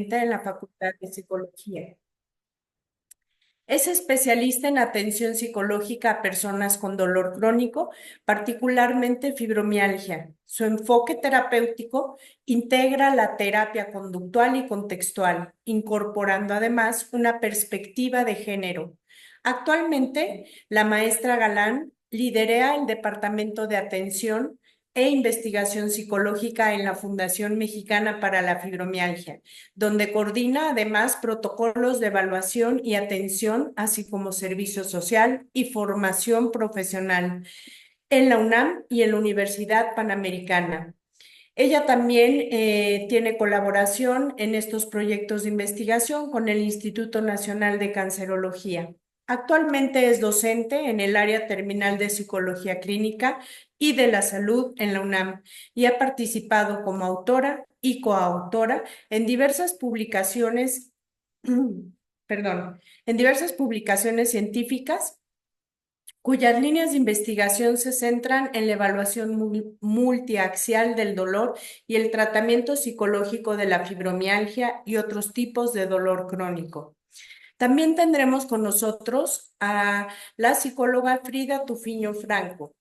actualmente en la Facultad de Psicología. Es especialista en atención psicológica a personas con dolor crónico, particularmente fibromialgia. Su enfoque terapéutico integra la terapia conductual y contextual, incorporando además una perspectiva de género. Actualmente, la maestra Galán lidera el Departamento de Atención e Investigación Psicológica en la Fundación Mexicana para la Fibromialgia, donde coordina además protocolos de evaluación y atención, así como servicio social y formación profesional en la UNAM y en la Universidad Panamericana. Ella también tiene colaboración en estos proyectos de investigación con el Instituto Nacional de Cancerología. Actualmente es docente en el área terminal de Psicología Clínica y de la Salud en la UNAM y ha participado como autora y coautora en diversas publicaciones, perdón, en diversas publicaciones científicas cuyas líneas de investigación se centran en la evaluación multiaxial del dolor y el tratamiento psicológico de la fibromialgia y otros tipos de dolor crónico. También tendremos con nosotros a la psicóloga Frida Tufiño Franco.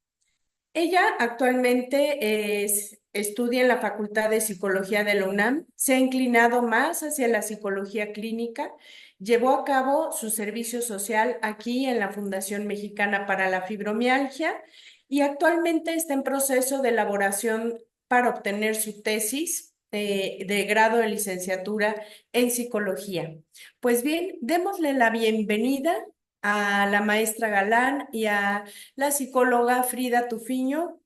Ella actualmente estudia en la Facultad de Psicología de la UNAM, se ha inclinado más hacia la psicología clínica, llevó a cabo su servicio social aquí en la Fundación Mexicana para la Fibromialgia y actualmente está en proceso de elaboración para obtener su tesis de grado de licenciatura en psicología. Pues bien, démosle la bienvenida a la maestra Galán y a la psicóloga Frida Tufiño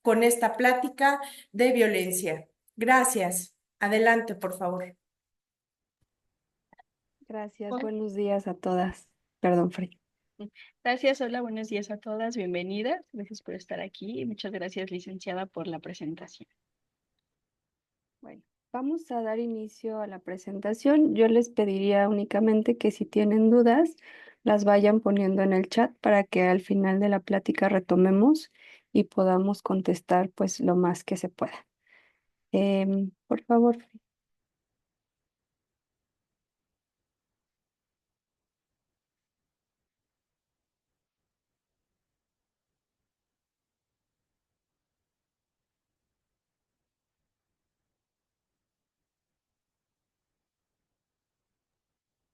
con esta plática de violencia. Gracias. Adelante, por favor. Gracias, Hola. buenos días a todas. Perdón, Frey. Gracias, hola, buenos días a todas, bienvenidas. Gracias por estar aquí y muchas gracias, licenciada, por la presentación. Bueno, vamos a dar inicio a la presentación. Yo les pediría únicamente que si tienen dudas, las vayan poniendo en el chat para que al final de la plática retomemos y podamos contestar pues lo más que se pueda. Por favor, Frey.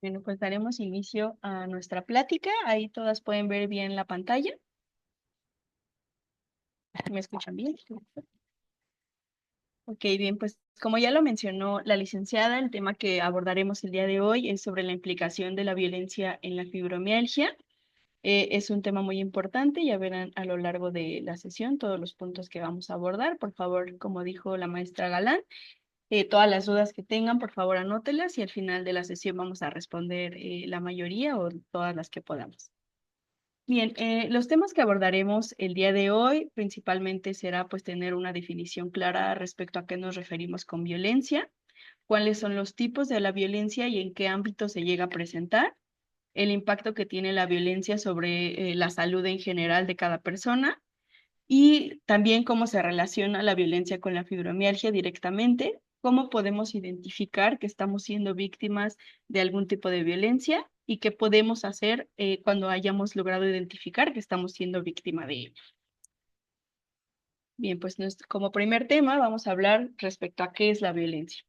Bueno, pues daremos inicio a nuestra plática. Ahí todas pueden ver bien la pantalla. ¿Me escuchan bien? Ok, bien, pues como ya lo mencionó la licenciada, el tema que abordaremos el día de hoy es sobre la implicación de la violencia en la fibromialgia. Es un tema muy importante, ya verán a lo largo de la sesión todos los puntos que vamos a abordar. Por favor, como dijo la maestra Galán, todas las dudas que tengan, por favor, anótelas y al final de la sesión vamos a responder la mayoría o todas las que podamos. Bien, los temas que abordaremos el día de hoy principalmente será pues tener una definición clara respecto a qué nos referimos con violencia, cuáles son los tipos de la violencia y en qué ámbito se llega a presentar, el impacto que tiene la violencia sobre la salud en general de cada persona y también cómo se relaciona la violencia con la fibromialgia directamente, cómo podemos identificar que estamos siendo víctimas de algún tipo de violencia y qué podemos hacer cuando hayamos logrado identificar que estamos siendo víctima de ello. Bien, pues como primer tema vamos a hablar respecto a qué es la violencia.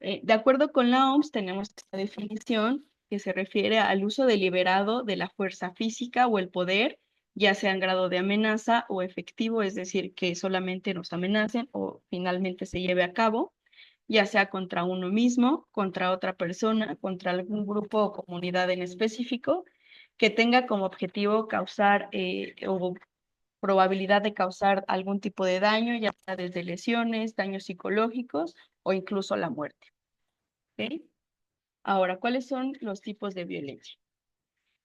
De acuerdo con la OMS, tenemos esta definición que se refiere al uso deliberado de la fuerza física o el poder, ya sea en grado de amenaza o efectivo, es decir, que solamente nos amenacen o finalmente se lleve a cabo, ya sea contra uno mismo, contra otra persona, contra algún grupo o comunidad en específico, que tenga como objetivo causar o probabilidad de causar algún tipo de daño, ya sea desde lesiones, daños psicológicos o incluso la muerte. ¿Ok? Ahora, ¿cuáles son los tipos de violencia?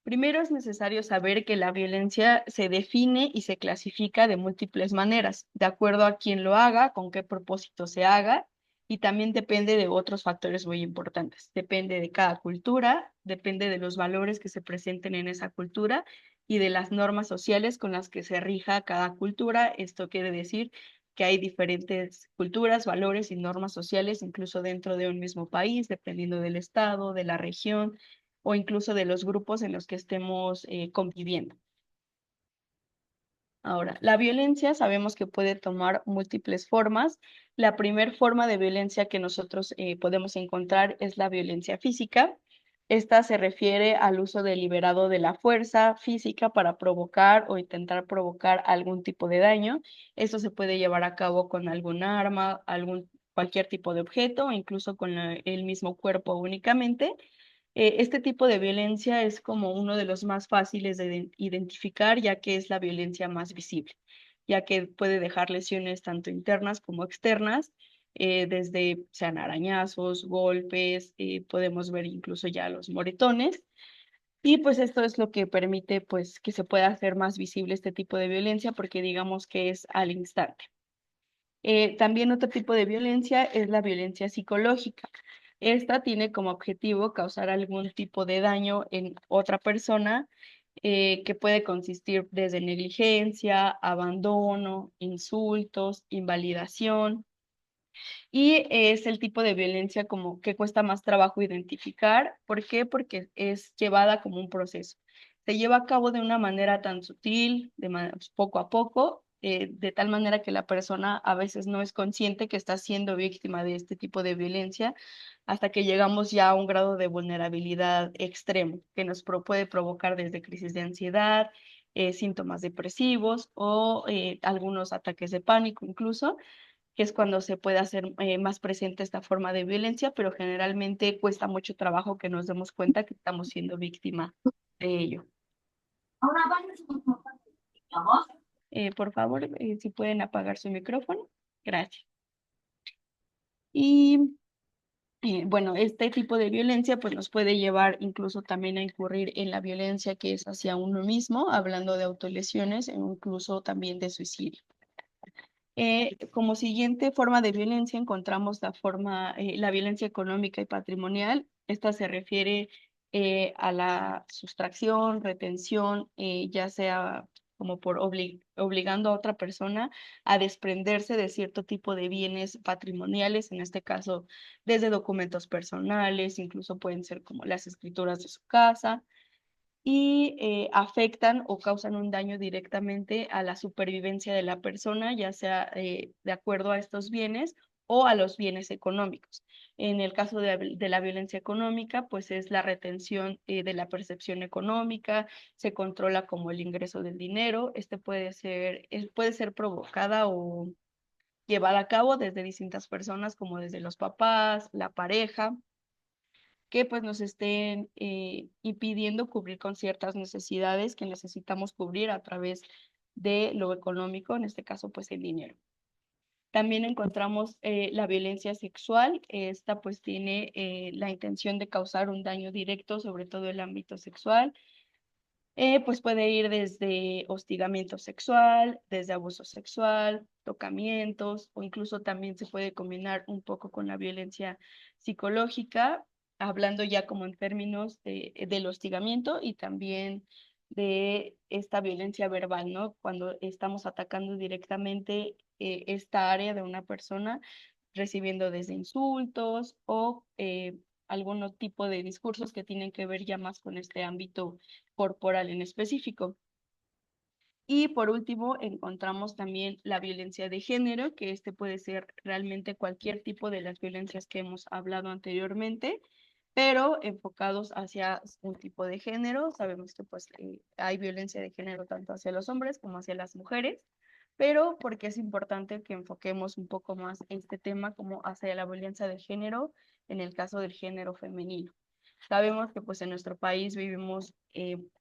Primero es necesario saber que la violencia se define y se clasifica de múltiples maneras, de acuerdo a quién lo haga, con qué propósito se haga, y también depende de otros factores muy importantes. Depende de cada cultura, depende de los valores que se presenten en esa cultura y de las normas sociales con las que se rija cada cultura. Esto quiere decir que hay diferentes culturas, valores y normas sociales, incluso dentro de un mismo país, dependiendo del estado, de la región o incluso de los grupos en los que estemos conviviendo. Ahora, la violencia sabemos que puede tomar múltiples formas. La primera forma de violencia que nosotros podemos encontrar es la violencia física. Esta se refiere al uso deliberado de la fuerza física para provocar o intentar provocar algún tipo de daño. Esto se puede llevar a cabo con algún arma, cualquier tipo de objeto, o incluso con el mismo cuerpo únicamente. Este tipo de violencia es como uno de los más fáciles de identificar, ya que es la violencia más visible, ya que puede dejar lesiones tanto internas como externas, desde sean arañazos, golpes, podemos ver incluso ya los moretones. Y pues esto es lo que permite pues que se pueda hacer más visible este tipo de violencia porque digamos que es al instante. También otro tipo de violencia es la violencia psicológica. Esta tiene como objetivo causar algún tipo de daño en otra persona, que puede consistir desde negligencia, abandono, insultos, invalidación. Y es el tipo de violencia como que cuesta más trabajo identificar. ¿Por qué? Porque es llevada como un proceso. Se lleva a cabo de una manera tan sutil, poco a poco, de tal manera que la persona a veces no es consciente que está siendo víctima de este tipo de violencia hasta que llegamos ya a un grado de vulnerabilidad extremo que nos puede provocar desde crisis de ansiedad, síntomas depresivos o algunos ataques de pánico incluso, que es cuando se puede hacer más presente esta forma de violencia, pero generalmente cuesta mucho trabajo que nos demos cuenta que estamos siendo víctima de ello. Por favor, si pueden apagar su micrófono. Gracias. Y bueno, este tipo de violencia pues nos puede llevar incluso también a incurrir en la violencia que es hacia uno mismo, hablando de autolesiones e incluso también de suicidio. Como siguiente forma de violencia encontramos la violencia económica y patrimonial. Esta se refiere a la sustracción, retención, ya sea como por obligando a otra persona a desprenderse de cierto tipo de bienes patrimoniales, en este caso desde documentos personales, incluso pueden ser como las escrituras de su casa y afectan o causan un daño directamente a la supervivencia de la persona, ya sea de acuerdo a estos bienes o a los bienes económicos. En el caso de la violencia económica, pues es la retención de la percepción económica, se controla como el ingreso del dinero, este puede ser provocada o llevada a cabo desde distintas personas, como desde los papás, la pareja, que pues nos estén impidiendo cubrir con ciertas necesidades que necesitamos cubrir a través de lo económico, en este caso pues el dinero. También encontramos la violencia sexual. Esta pues tiene la intención de causar un daño directo, sobre todo el ámbito sexual. Pues puede ir desde hostigamiento sexual, desde abuso sexual, tocamientos, o incluso también se puede combinar un poco con la violencia psicológica, hablando ya como en términos del hostigamiento y también de esta violencia verbal, ¿no? Cuando estamos atacando directamente esta área de una persona, recibiendo desde insultos o algún tipo de discursos que tienen que ver ya más con este ámbito corporal en específico. Y por último, encontramos también la violencia de género, que este puede ser realmente cualquier tipo de las violencias que hemos hablado anteriormente, pero enfocados hacia un tipo de género. Sabemos que pues hay violencia de género tanto hacia los hombres como hacia las mujeres, pero porque es importante que enfoquemos un poco más este tema como hacia la violencia de género en el caso del género femenino. Sabemos que pues en nuestro país vivimos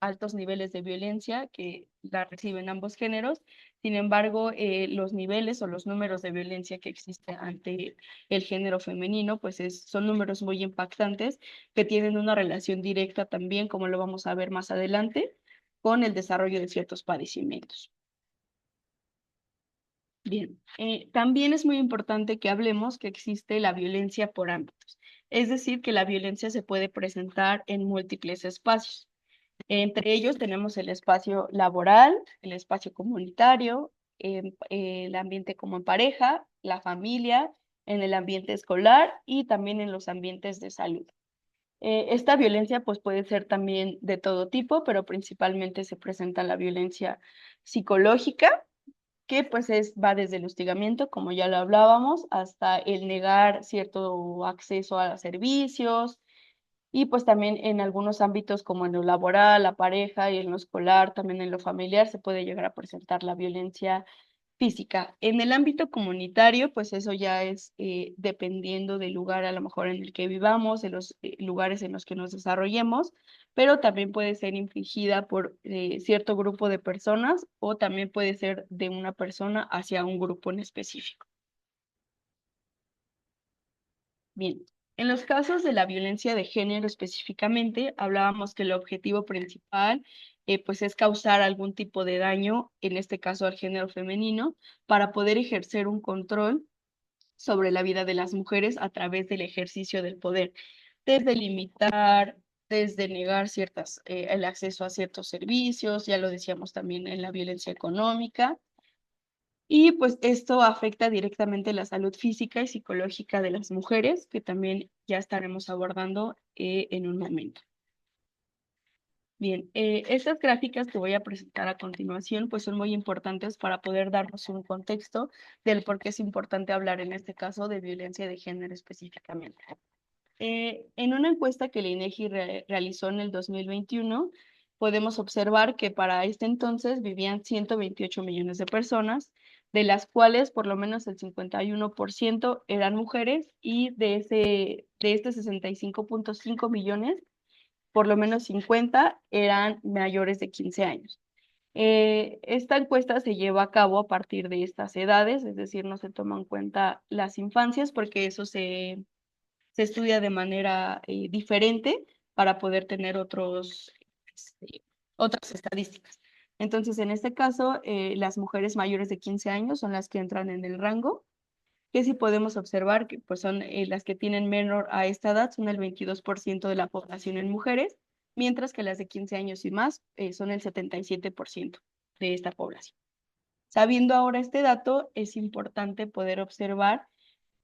altos niveles de violencia que la reciben ambos géneros. Sin embargo, los niveles o los números de violencia que existen ante el género femenino pues son números muy impactantes que tienen una relación directa también, como lo vamos a ver más adelante, con el desarrollo de ciertos padecimientos. Bien, también es muy importante que hablemos que existe la violencia por ámbitos, es decir, que la violencia se puede presentar en múltiples espacios. Entre ellos tenemos el espacio laboral, el espacio comunitario, el ambiente como en pareja, la familia, en el ambiente escolar y también en los ambientes de salud. Esta violencia pues puede ser también de todo tipo, pero principalmente se presenta la violencia psicológica, que pues va desde el hostigamiento, como ya lo hablábamos, hasta el negar cierto acceso a servicios y pues también en algunos ámbitos como en lo laboral, la pareja y en lo escolar, también en lo familiar se puede llegar a presentar la violencia física. En el ámbito comunitario, pues eso ya es dependiendo del lugar a lo mejor en el que vivamos, de los lugares en los que nos desarrollemos, pero también puede ser infligida por cierto grupo de personas o también puede ser de una persona hacia un grupo en específico. Bien, en los casos de la violencia de género específicamente, hablábamos que el objetivo principal pues es causar algún tipo de daño, en este caso al género femenino, para poder ejercer un control sobre la vida de las mujeres a través del ejercicio del poder, desde limitar, desde negar el acceso a ciertos servicios, ya lo decíamos también en la violencia económica, y pues esto afecta directamente la salud física y psicológica de las mujeres, que también ya estaremos abordando en un momento. Bien, estas gráficas que voy a presentar a continuación pues son muy importantes para poder darnos un contexto del por qué es importante hablar en este caso de violencia de género específicamente. En una encuesta que el INEGI realizó en el 2021, podemos observar que para este entonces vivían 128 millones de personas, de las cuales por lo menos el 51% eran mujeres y de este 65.5 millones, por lo menos 50 eran mayores de 15 años. Esta encuesta se lleva a cabo a partir de estas edades, es decir, no se toman en cuenta las infancias porque eso se estudia de manera diferente para poder tener otras estadísticas. Entonces, en este caso, las mujeres mayores de 15 años son las que entran en el rango, que sí podemos observar que pues, son las que tienen menor a esta edad, son el 22% de la población en mujeres, mientras que las de 15 años y más son el 77% de esta población. Sabiendo ahora este dato, es importante poder observar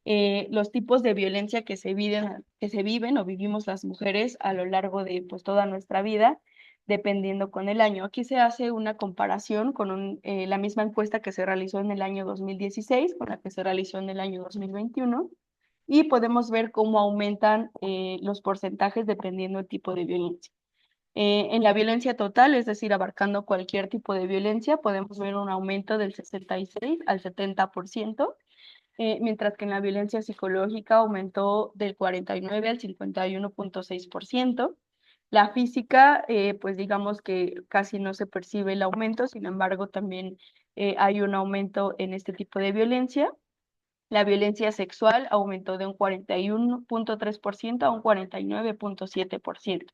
los tipos de violencia que se viven o vivimos las mujeres a lo largo de pues, toda nuestra vida, dependiendo con el año. Aquí se hace una comparación con la misma encuesta que se realizó en el año 2016, con la que se realizó en el año 2021, y podemos ver cómo aumentan los porcentajes dependiendo del tipo de violencia. En la violencia total, es decir, abarcando cualquier tipo de violencia, podemos ver un aumento del 66 al 70%, mientras que en la violencia psicológica aumentó del 49 al 51.6%. La física, pues digamos que casi no se percibe el aumento, sin embargo, también hay un aumento en este tipo de violencia. La violencia sexual aumentó de un 41.3% a un 49.7%,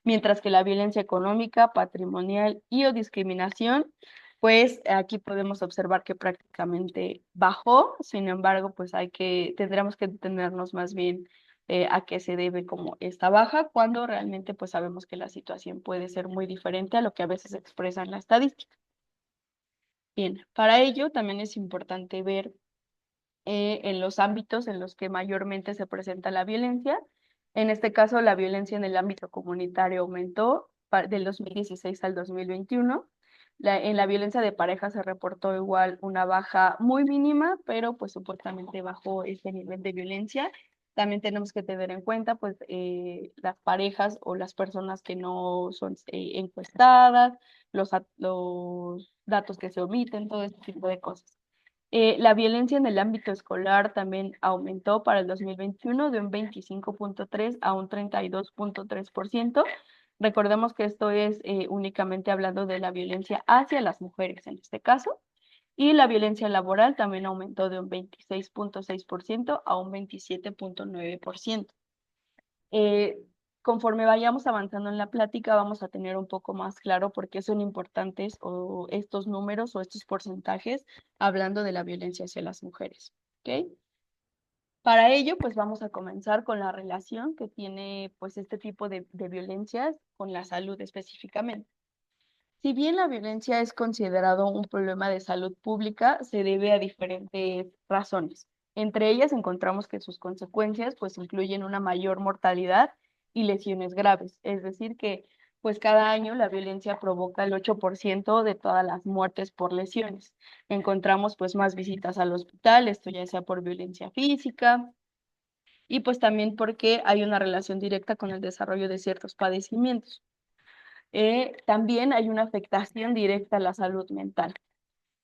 mientras que la violencia económica, patrimonial y o discriminación, pues aquí podemos observar que prácticamente bajó. Sin embargo, pues tendremos que detenernos más bien a qué se debe como esta baja, cuando realmente pues sabemos que la situación puede ser muy diferente a lo que a veces expresa en la estadística. Bien, para ello también es importante ver en los ámbitos en los que mayormente se presenta la violencia. En este caso, la violencia en el ámbito comunitario aumentó del 2016 al 2021. En la violencia de pareja se reportó igual una baja muy mínima, pero pues supuestamente bajó este nivel de violencia. También tenemos que tener en cuenta pues las parejas o las personas que no son encuestadas, los datos que se omiten, todo este tipo de cosas. La violencia en el ámbito escolar también aumentó para el 2021 de un 25.3 a un 32.3%. Recordemos que esto es únicamente hablando de la violencia hacia las mujeres en este caso. Y la violencia laboral también aumentó de un 26.6% a un 27.9%. Eh, Conforme vayamos avanzando en la plática, vamos a tener un poco más claro por qué son importantes estos números o estos porcentajes hablando de la violencia hacia las mujeres. ¿Ok? Para ello, pues vamos a comenzar con la relación que tiene pues este tipo de violencias con la salud específicamente. Si bien la violencia es considerado un problema de salud pública, se debe a diferentes razones. Entre ellas encontramos que sus consecuencias pues incluyen una mayor mortalidad y lesiones graves. Es decir, que pues cada año la violencia provoca el 8% de todas las muertes por lesiones. Encontramos pues más visitas al hospital, esto ya sea por violencia física y pues también porque hay una relación directa con el desarrollo de ciertos padecimientos. También hay una afectación directa a la salud mental.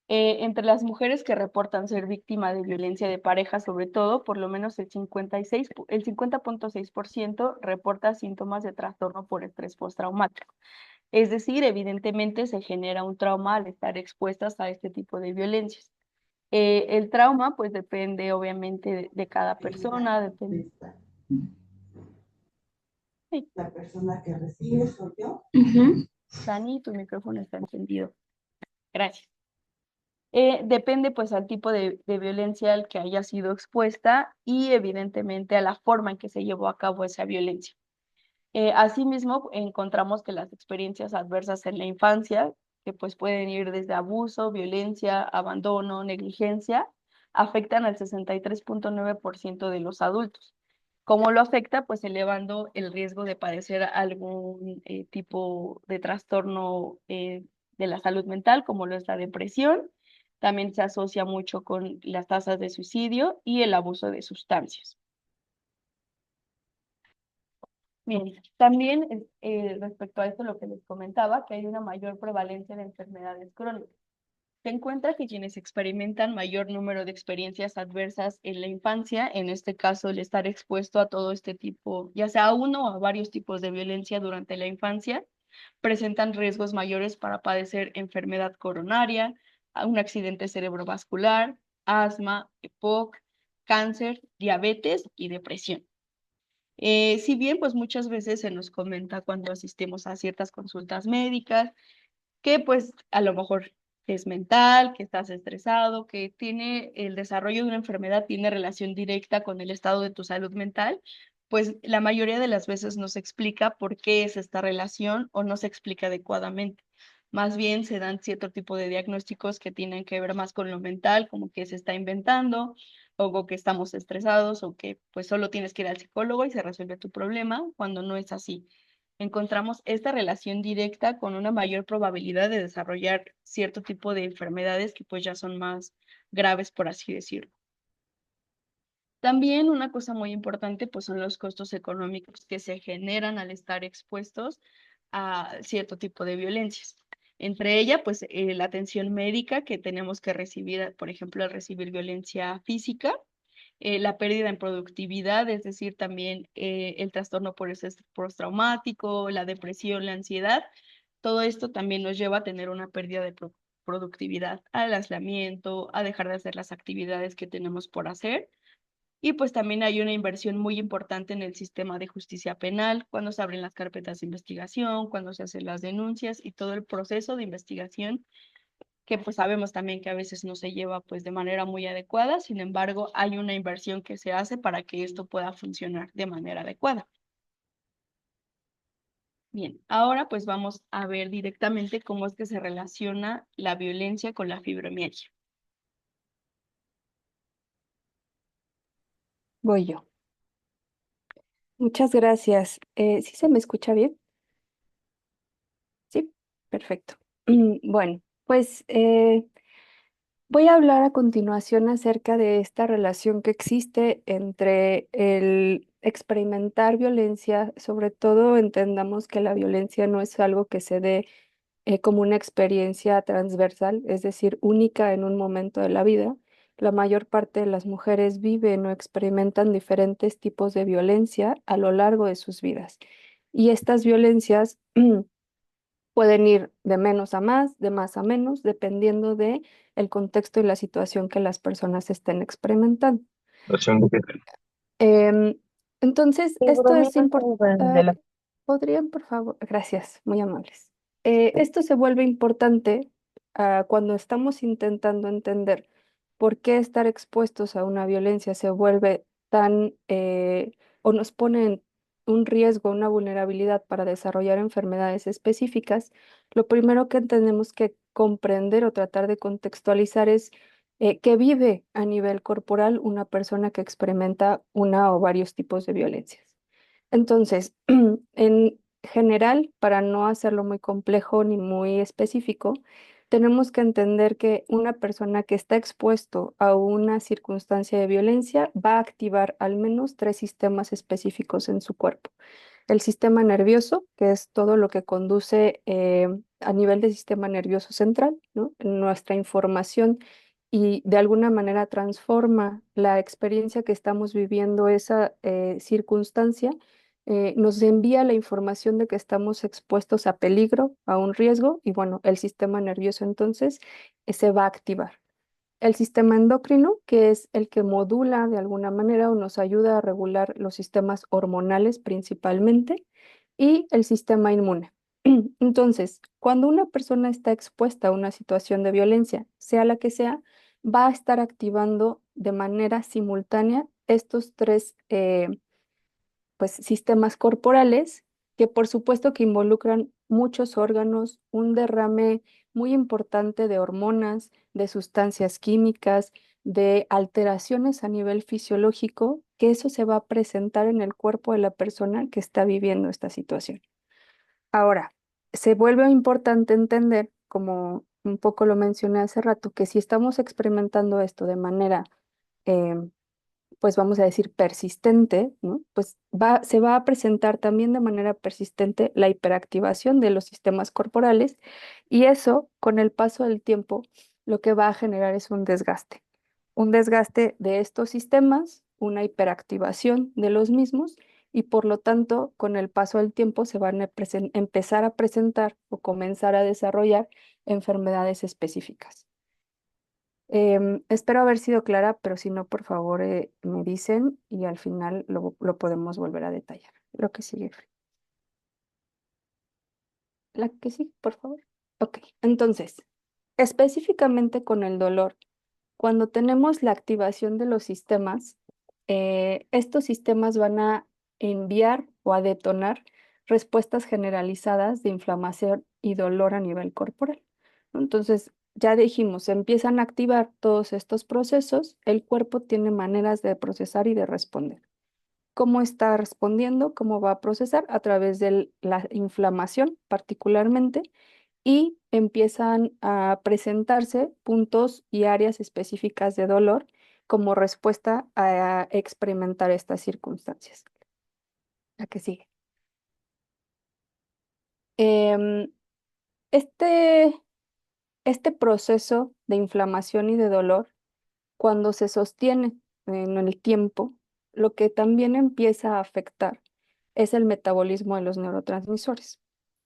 Entre las mujeres que reportan ser víctima de violencia de pareja, sobre todo, por lo menos el 50,6% reporta síntomas de trastorno por estrés postraumático. Es decir, evidentemente se genera un trauma al estar expuestas a este tipo de violencias. El trauma, pues depende obviamente de cada persona, depende. Sí. La persona que recibe soy yo. Dani, tu micrófono está encendido. Gracias. Depende pues al tipo de violencia al que haya sido expuesta y evidentemente a la forma en que se llevó a cabo esa violencia. Asimismo, encontramos que las experiencias adversas en la infancia, que pues pueden ir desde abuso, violencia, abandono, negligencia, afectan al 63,9% de los adultos. ¿Cómo lo afecta? Pues elevando el riesgo de padecer algún tipo de trastorno de la salud mental, como lo es la depresión. También se asocia mucho con las tasas de suicidio y el abuso de sustancias. Bien, también respecto a esto lo que les comentaba, que hay una mayor prevalencia de enfermedades crónicas. Se encuentra que quienes experimentan mayor número de experiencias adversas en la infancia, en este caso el estar expuesto a todo este tipo, ya sea a uno o a varios tipos de violencia durante la infancia, presentan riesgos mayores para padecer enfermedad coronaria, un accidente cerebrovascular, asma, EPOC, cáncer, diabetes y depresión. Si bien, pues muchas veces se nos comenta cuando asistimos a ciertas consultas médicas que pues a lo mejor es mental, que estás estresado, que tiene el desarrollo de una enfermedad, tiene relación directa con el estado de tu salud mental, pues la mayoría de las veces no se explica por qué es esta relación o no se explica adecuadamente. Más bien se dan cierto tipo de diagnósticos que tienen que ver más con lo mental, como que se está inventando, o que estamos estresados, o que pues solo tienes que ir al psicólogo y se resuelve tu problema, cuando no es así. Encontramos esta relación directa con una mayor probabilidad de desarrollar cierto tipo de enfermedades que pues ya son más graves, por así decirlo. También una cosa muy importante pues son los costos económicos que se generan al estar expuestos a cierto tipo de violencias. Entre ellas, pues la atención médica que tenemos que recibir, por ejemplo, al recibir violencia física, la pérdida en productividad, es decir, también el trastorno por estrés postraumático, la depresión, la ansiedad. Todo esto también nos lleva a tener una pérdida de productividad, al aislamiento, a dejar de hacer las actividades que tenemos por hacer. Y pues también hay una inversión muy importante en el sistema de justicia penal, cuando se abren las carpetas de investigación, cuando se hacen las denuncias y todo el proceso de investigación que pues sabemos también que a veces no se lleva pues de manera muy adecuada, sin embargo hay una inversión que se hace para que esto pueda funcionar de manera adecuada. Bien, ahora pues vamos a ver directamente cómo es que se relaciona la violencia con la fibromialgia. Voy yo. Muchas gracias. ¿Sí se me escucha bien? Sí, perfecto. Bueno, pues voy a hablar a continuación acerca de esta relación que existe entre el experimentar violencia, sobre todo entendamos que la violencia no es algo que se dé como una experiencia transversal, es decir, única en un momento de la vida. La mayor parte de las mujeres viven o experimentan diferentes tipos de violencia a lo largo de sus vidas. Y estas violencias pueden ir de menos a más, de más a menos, dependiendo de el contexto y la situación que las personas estén experimentando. Em, entonces, esto es importante. ¿Podrían, por favor? Gracias, muy amables. Esto se vuelve importante cuando estamos intentando entender por qué estar expuestos a una violencia se vuelve tan o nos pone un riesgo, una vulnerabilidad para desarrollar enfermedades específicas, lo primero que tenemos que comprender o tratar de contextualizar es qué vive a nivel corporal una persona que experimenta una o varios tipos de violencias. Entonces, en general, para no hacerlo muy complejo ni muy específico, tenemos que entender que una persona que está expuesto a una circunstancia de violencia va a activar al menos tres sistemas específicos en su cuerpo. El sistema nervioso, que es todo lo que conduce a nivel del sistema nervioso central, ¿no? Nuestra información y de alguna manera transforma la experiencia que estamos viviendo, esa circunstancia, nos envía la información de que estamos expuestos a peligro, a un riesgo, y bueno, el sistema nervioso entonces se va a activar. El sistema endocrino, que es el que modula de alguna manera o nos ayuda a regular los sistemas hormonales principalmente, y el sistema inmune. Entonces, cuando una persona está expuesta a una situación de violencia, sea la que sea, va a estar activando de manera simultánea estos tres pues, sistemas corporales que por supuesto que involucran muchos órganos, un derrame muy importante de hormonas, de sustancias químicas, de alteraciones a nivel fisiológico, que eso se va a presentar en el cuerpo de la persona que está viviendo esta situación. Ahora, se vuelve importante entender, como un poco lo mencioné hace rato, que si estamos experimentando esto de manera pues vamos a decir persistente, ¿no? Pues se va a presentar también de manera persistente la hiperactivación de los sistemas corporales, y eso, con el paso del tiempo, lo que va a generar es un desgaste de estos sistemas, una hiperactivación de los mismos, y por lo tanto, con el paso del tiempo se van a empezar a presentar o comenzar a desarrollar enfermedades específicas. Espero haber sido clara, pero si no, por favor, me dicen y al final lo podemos volver a detallar. Lo que sigue. La que sigue, por favor. Ok, entonces, específicamente con el dolor, cuando tenemos la activación de los sistemas, estos sistemas van a enviar o a detonar respuestas generalizadas de inflamación y dolor a nivel corporal, ¿no? Entonces, ya dijimos, se empiezan a activar todos estos procesos, el cuerpo tiene maneras de procesar y de responder. ¿Cómo está respondiendo? ¿Cómo va a procesar? A través de la inflamación particularmente, y empiezan a presentarse puntos y áreas específicas de dolor como respuesta a experimentar estas circunstancias. La que sigue. Em, este, este proceso de inflamación y de dolor, cuando se sostiene en el tiempo, lo que también empieza a afectar es el metabolismo de los neurotransmisores.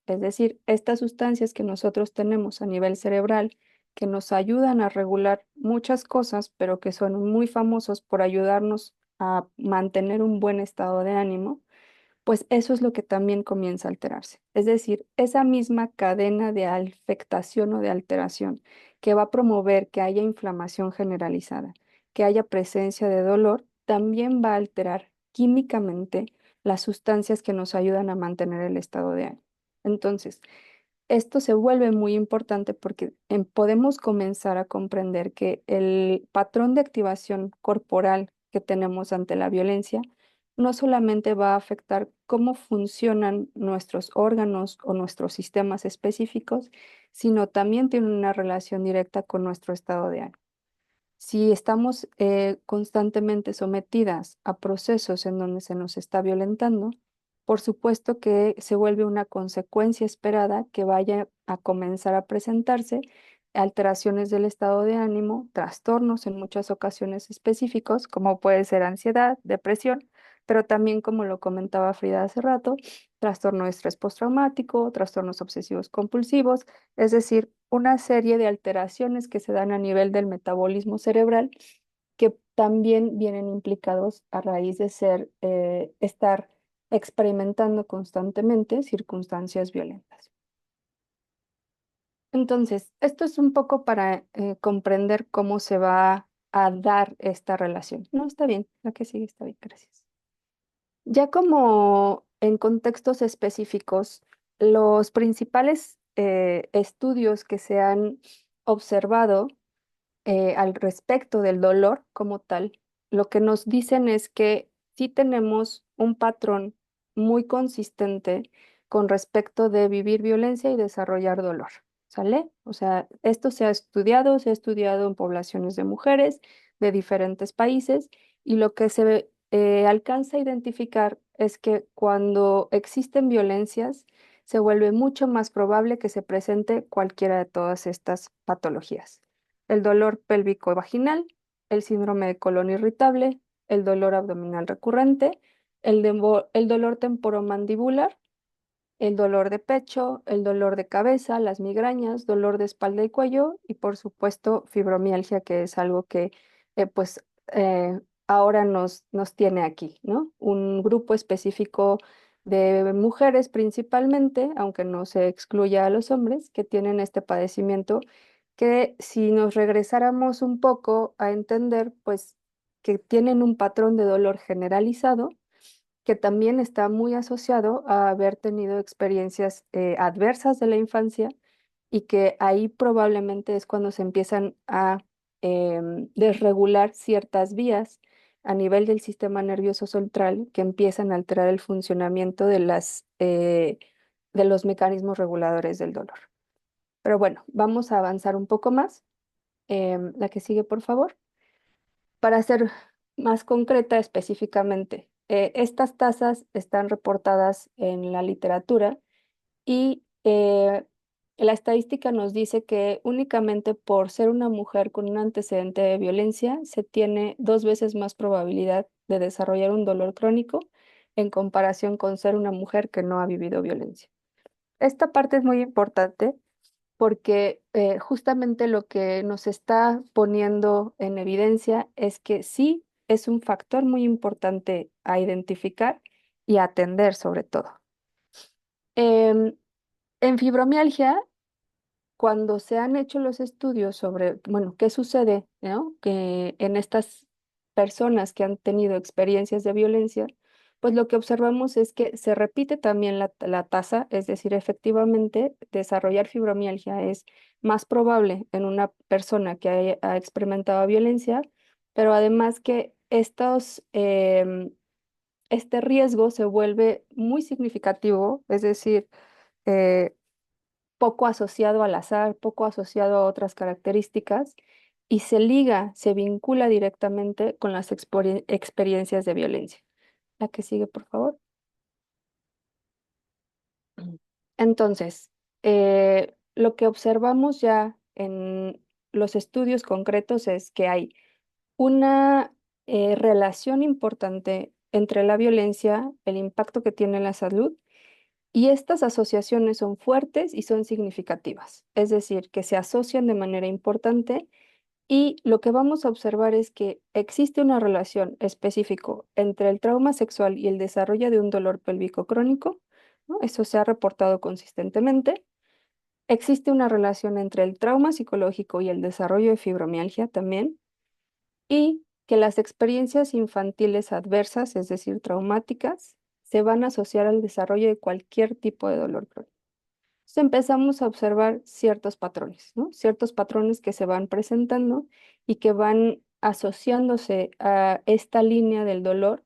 Es decir, estas sustancias que nosotros tenemos a nivel cerebral, que nos ayudan a regular muchas cosas, pero que son muy famosos por ayudarnos a mantener un buen estado de ánimo, pues eso es lo que también comienza a alterarse. Es decir, esa misma cadena de afectación o de alteración que va a promover que haya inflamación generalizada, que haya presencia de dolor, también va a alterar químicamente las sustancias que nos ayudan a mantener el estado de ánimo. Entonces, esto se vuelve muy importante porque podemos comenzar a comprender que el patrón de activación corporal que tenemos ante la violencia no solamente va a afectar cómo funcionan nuestros órganos o nuestros sistemas específicos, sino también tiene una relación directa con nuestro estado de ánimo. Si estamos constantemente sometidas a procesos en donde se nos está violentando, por supuesto que se vuelve una consecuencia esperada que vaya a comenzar a presentarse alteraciones del estado de ánimo, trastornos en muchas ocasiones específicos, como puede ser ansiedad, depresión, pero también, como lo comentaba Frida hace rato, trastorno de estrés postraumático, trastornos obsesivos compulsivos, es decir, una serie de alteraciones que se dan a nivel del metabolismo cerebral que también vienen implicados a raíz de estar experimentando constantemente circunstancias violentas. Entonces, esto es un poco para comprender cómo se va a dar esta relación. No, está bien, la que sigue está bien, gracias. Ya como en contextos específicos, los principales estudios que se han observado al respecto del dolor como tal, lo que nos dicen es que sí tenemos un patrón muy consistente con respecto de vivir violencia y desarrollar dolor, ¿sale? O sea, esto se ha estudiado en poblaciones de mujeres de diferentes países y lo que se alcanza a identificar es que cuando existen violencias, se vuelve mucho más probable que se presente cualquiera de todas estas patologías: el dolor pélvico vaginal, el síndrome de colon irritable, el dolor abdominal recurrente, el dolor temporomandibular, el dolor de pecho, el dolor de cabeza, las migrañas, dolor de espalda y cuello y por supuesto fibromialgia, que es algo que pues ahora nos tiene aquí, ¿no? Un grupo específico de mujeres principalmente, aunque no se excluya a los hombres, que tienen este padecimiento que si nos regresáramos un poco a entender, pues que tienen un patrón de dolor generalizado que también está muy asociado a haber tenido experiencias adversas de la infancia y que ahí probablemente es cuando se empiezan a desregular ciertas vías a nivel del sistema nervioso central que empiezan a alterar el funcionamiento de los mecanismos reguladores del dolor. Pero bueno, vamos a avanzar un poco más. La que sigue, por favor. Para ser más concreta específicamente, estas tasas están reportadas en la literatura y la estadística nos dice que únicamente por ser una mujer con un antecedente de violencia se tiene 2 veces más probabilidad de desarrollar un dolor crónico en comparación con ser una mujer que no ha vivido violencia. Esta parte es muy importante porque justamente lo que nos está poniendo en evidencia es que sí es un factor muy importante a identificar y a atender sobre todo. Em, en fibromialgia, cuando se han hecho los estudios sobre, bueno, qué sucede, ¿no? Que en estas personas que han tenido experiencias de violencia, pues lo que observamos es que se repite también la tasa, es decir, efectivamente, desarrollar fibromialgia es más probable en una persona que ha experimentado violencia, pero además que este riesgo se vuelve muy significativo, es decir, eh, poco asociado al azar, poco asociado a otras características, y se liga, se vincula directamente con las experiencias de violencia. La que sigue, por favor. Entonces, lo que observamos ya en los estudios concretos es que hay una relación importante entre la violencia, el impacto que tiene en la salud, y estas asociaciones son fuertes y son significativas, es decir, que se asocian de manera importante y lo que vamos a observar es que existe una relación específica entre el trauma sexual y el desarrollo de un dolor pélvico crónico, ¿no? Eso se ha reportado consistentemente. Existe una relación entre el trauma psicológico y el desarrollo de fibromialgia también, y que las experiencias infantiles adversas, es decir, traumáticas, se van a asociar al desarrollo de cualquier tipo de dolor crónico. Entonces empezamos a observar ciertos patrones, ¿no? Ciertos patrones que se van presentando y que van asociándose a esta línea del dolor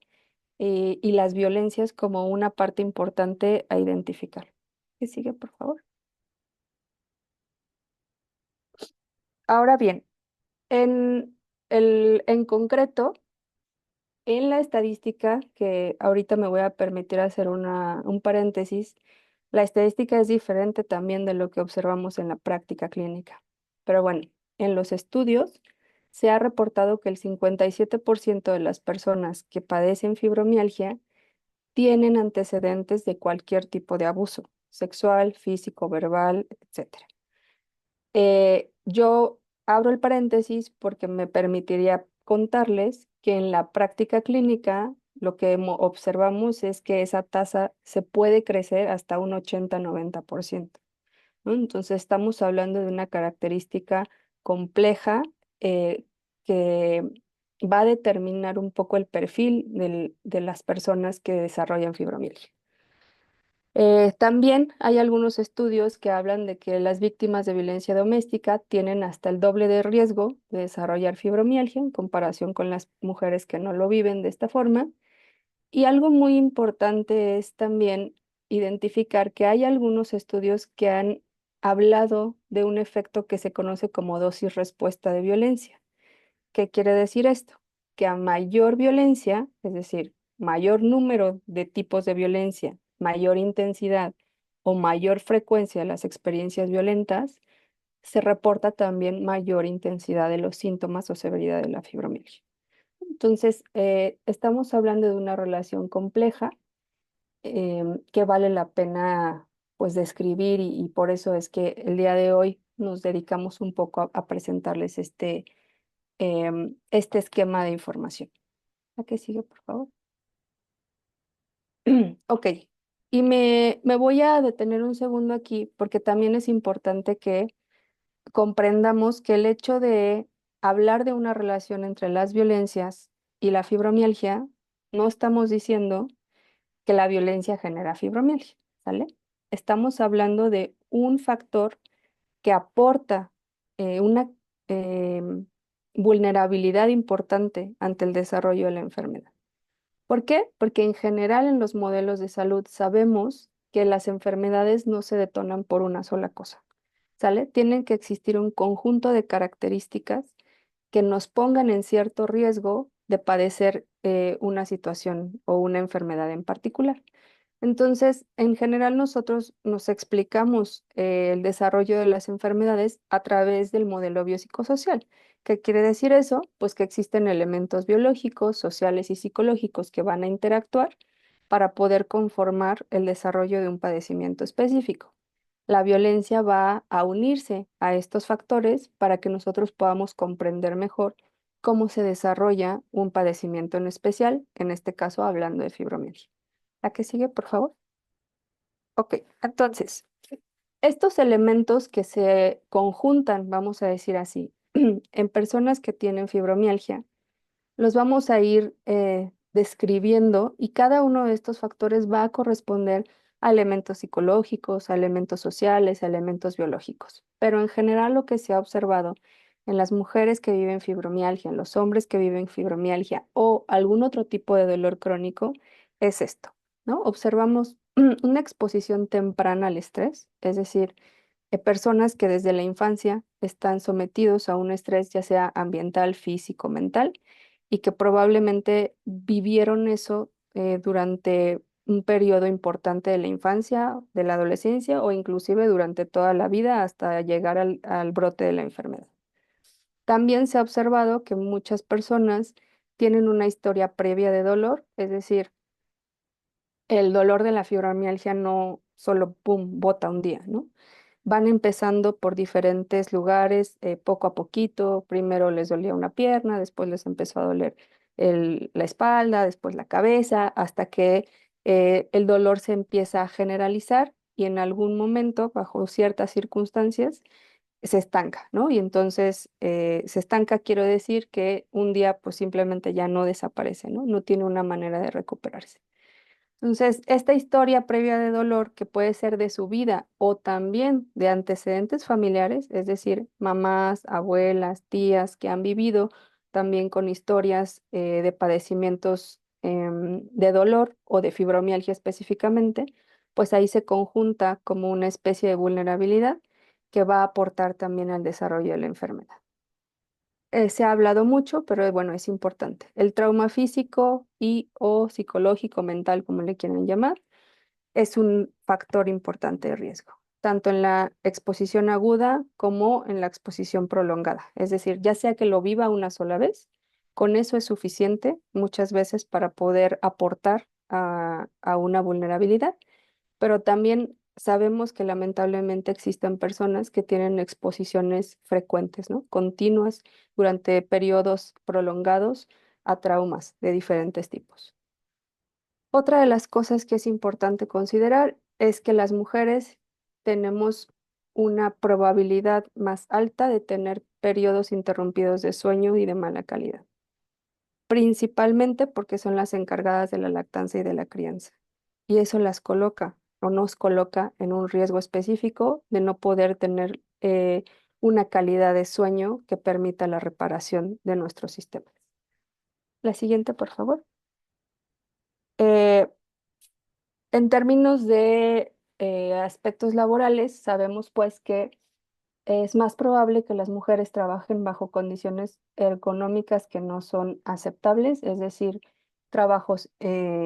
y las violencias como una parte importante a identificar. ¿Qué sigue, por favor? Ahora bien, en concreto, en la estadística, que ahorita me voy a permitir hacer un paréntesis, la estadística es diferente también de lo que observamos en la práctica clínica. Pero bueno, en los estudios se ha reportado que el 57% de las personas que padecen fibromialgia tienen antecedentes de cualquier tipo de abuso sexual, físico, verbal, etcétera. Yo abro el paréntesis porque me permitiría contarles que en la práctica clínica lo que observamos es que esa tasa se puede crecer hasta un 80-90%, ¿no? Entonces estamos hablando de una característica compleja que va a determinar un poco el perfil de las personas que desarrollan fibromialgia. También hay algunos estudios que hablan de que las víctimas de violencia doméstica tienen hasta el doble de riesgo de desarrollar fibromialgia en comparación con las mujeres que no lo viven de esta forma. Y algo muy importante es también identificar que hay algunos estudios que han hablado de un efecto que se conoce como dosis respuesta de violencia. ¿Qué quiere decir esto? Que a mayor violencia, es decir, mayor número de tipos de violencia, mayor intensidad o mayor frecuencia de las experiencias violentas, se reporta también mayor intensidad de los síntomas o severidad de la fibromialgia. Entonces, estamos hablando de una relación compleja que vale la pena pues describir y por eso es que el día de hoy nos dedicamos un poco a presentarles este esquema de información. ¿A qué sigue, por favor? Ok, y me voy a detener un segundo aquí porque también es importante que comprendamos que el hecho de hablar de una relación entre las violencias y la fibromialgia, no estamos diciendo que la violencia genera fibromialgia, ¿sale? Estamos hablando de un factor que aporta una vulnerabilidad importante ante el desarrollo de la enfermedad. ¿Por qué? Porque en general en los modelos de salud sabemos que las enfermedades no se detonan por una sola cosa, ¿sale? Tienen que existir un conjunto de características que nos pongan en cierto riesgo de padecer una situación o una enfermedad en particular. Entonces, en general nosotros nos explicamos el desarrollo de las enfermedades a través del modelo biopsicosocial. ¿Qué quiere decir eso? Pues que existen elementos biológicos, sociales y psicológicos que van a interactuar para poder conformar el desarrollo de un padecimiento específico. La violencia va a unirse a estos factores para que nosotros podamos comprender mejor cómo se desarrolla un padecimiento en especial, en este caso hablando de fibromialgia. ¿La que sigue, por favor? Ok, entonces, estos elementos que se conjuntan, vamos a decir así, en personas que tienen fibromialgia, los vamos a ir describiendo y cada uno de estos factores va a corresponder a elementos psicológicos, a elementos sociales, a elementos biológicos. Pero en general lo que se ha observado en las mujeres que viven fibromialgia, en los hombres que viven fibromialgia o algún otro tipo de dolor crónico es esto, ¿no? Observamos una exposición temprana al estrés, es decir, personas que desde la infancia están sometidos a un estrés ya sea ambiental, físico, mental, y que probablemente vivieron eso durante un periodo importante de la infancia, de la adolescencia o inclusive durante toda la vida hasta llegar al brote de la enfermedad. También se ha observado que muchas personas tienen una historia previa de dolor, es decir, el dolor de la fibromialgia no solo, pum, bota un día, ¿no? Van empezando por diferentes lugares, poco a poquito. Primero les dolía una pierna, después les empezó a doler la espalda, después la cabeza, hasta que el dolor se empieza a generalizar y en algún momento, bajo ciertas circunstancias, se estanca, ¿no? Y entonces se estanca, quiero decir que un día pues simplemente ya no desaparece, ¿no? No tiene una manera de recuperarse. Entonces, esta historia previa de dolor que puede ser de su vida o también de antecedentes familiares, es decir, mamás, abuelas, tías que han vivido también con historias de padecimientos de dolor o de fibromialgia específicamente, pues ahí se conjunta como una especie de vulnerabilidad que va a aportar también al desarrollo de la enfermedad. Se ha hablado mucho, pero bueno, es importante. El trauma físico y o psicológico, mental, como le quieran llamar, es un factor importante de riesgo, tanto en la exposición aguda como en la exposición prolongada. Es decir, ya sea que lo viva una sola vez, con eso es suficiente muchas veces para poder aportar a una vulnerabilidad, pero también sabemos que lamentablemente existen personas que tienen exposiciones frecuentes, ¿no? Continuas durante periodos prolongados a traumas de diferentes tipos. Otra de las cosas que es importante considerar es que las mujeres tenemos una probabilidad más alta de tener periodos interrumpidos de sueño y de mala calidad, principalmente porque son las encargadas de la lactancia y de la crianza. Y eso las coloca o nos coloca en un riesgo específico de no poder tener una calidad de sueño que permita la reparación de nuestros sistemas. La siguiente, por favor. Eh, en términos de aspectos laborales, sabemos pues que es más probable que las mujeres trabajen bajo condiciones ergonómicas que no son aceptables, es decir, trabajos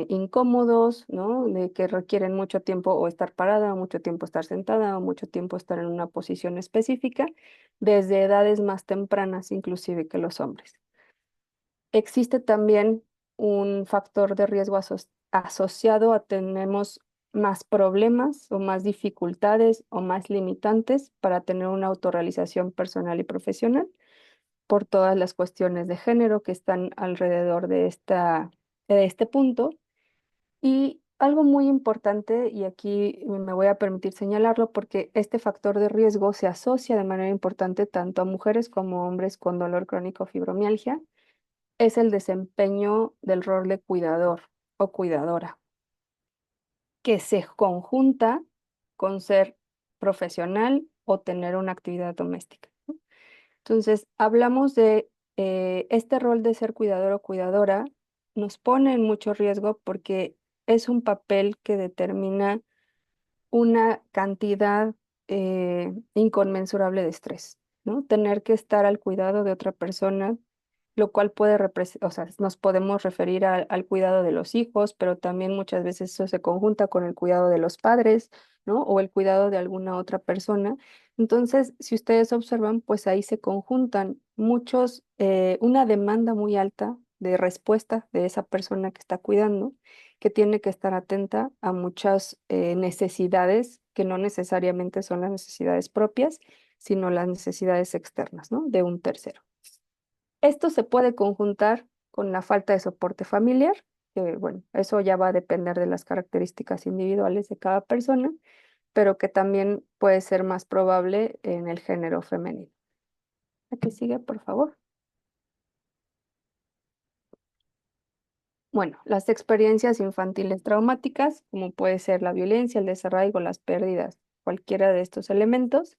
incómodos, ¿no? De que requieren mucho tiempo o estar parada, o mucho tiempo estar sentada, o mucho tiempo estar en una posición específica, desde edades más tempranas inclusive que los hombres. Existe también un factor de riesgo asociado a tenemos más problemas o más dificultades o más limitantes para tener una autorrealización personal y profesional por todas las cuestiones de género que están alrededor de este punto. Y algo muy importante, y aquí me voy a permitir señalarlo porque este factor de riesgo se asocia de manera importante tanto a mujeres como a hombres con dolor crónico o fibromialgia, es el desempeño del rol de cuidador o cuidadora, que se conjunta con ser profesional o tener una actividad doméstica, ¿no? Entonces, hablamos de este rol de ser cuidador o cuidadora, nos pone en mucho riesgo porque es un papel que determina una cantidad inconmensurable de estrés, ¿no? Tener que estar al cuidado de otra persona, lo cual puede o sea, nos podemos referir al cuidado de los hijos, pero también muchas veces eso se conjunta con el cuidado de los padres, ¿no? O el cuidado de alguna otra persona. Entonces, si ustedes observan, pues ahí se conjuntan una demanda muy alta de respuesta de esa persona que está cuidando, que tiene que estar atenta a muchas necesidades que no necesariamente son las necesidades propias, sino las necesidades externas, ¿no? De un tercero. Esto se puede conjuntar con la falta de soporte familiar, que bueno, eso ya va a depender de las características individuales de cada persona, pero que también puede ser más probable en el género femenino. Aquí sigue, por favor. Bueno, las experiencias infantiles traumáticas, como puede ser la violencia, el desarraigo, las pérdidas, cualquiera de estos elementos.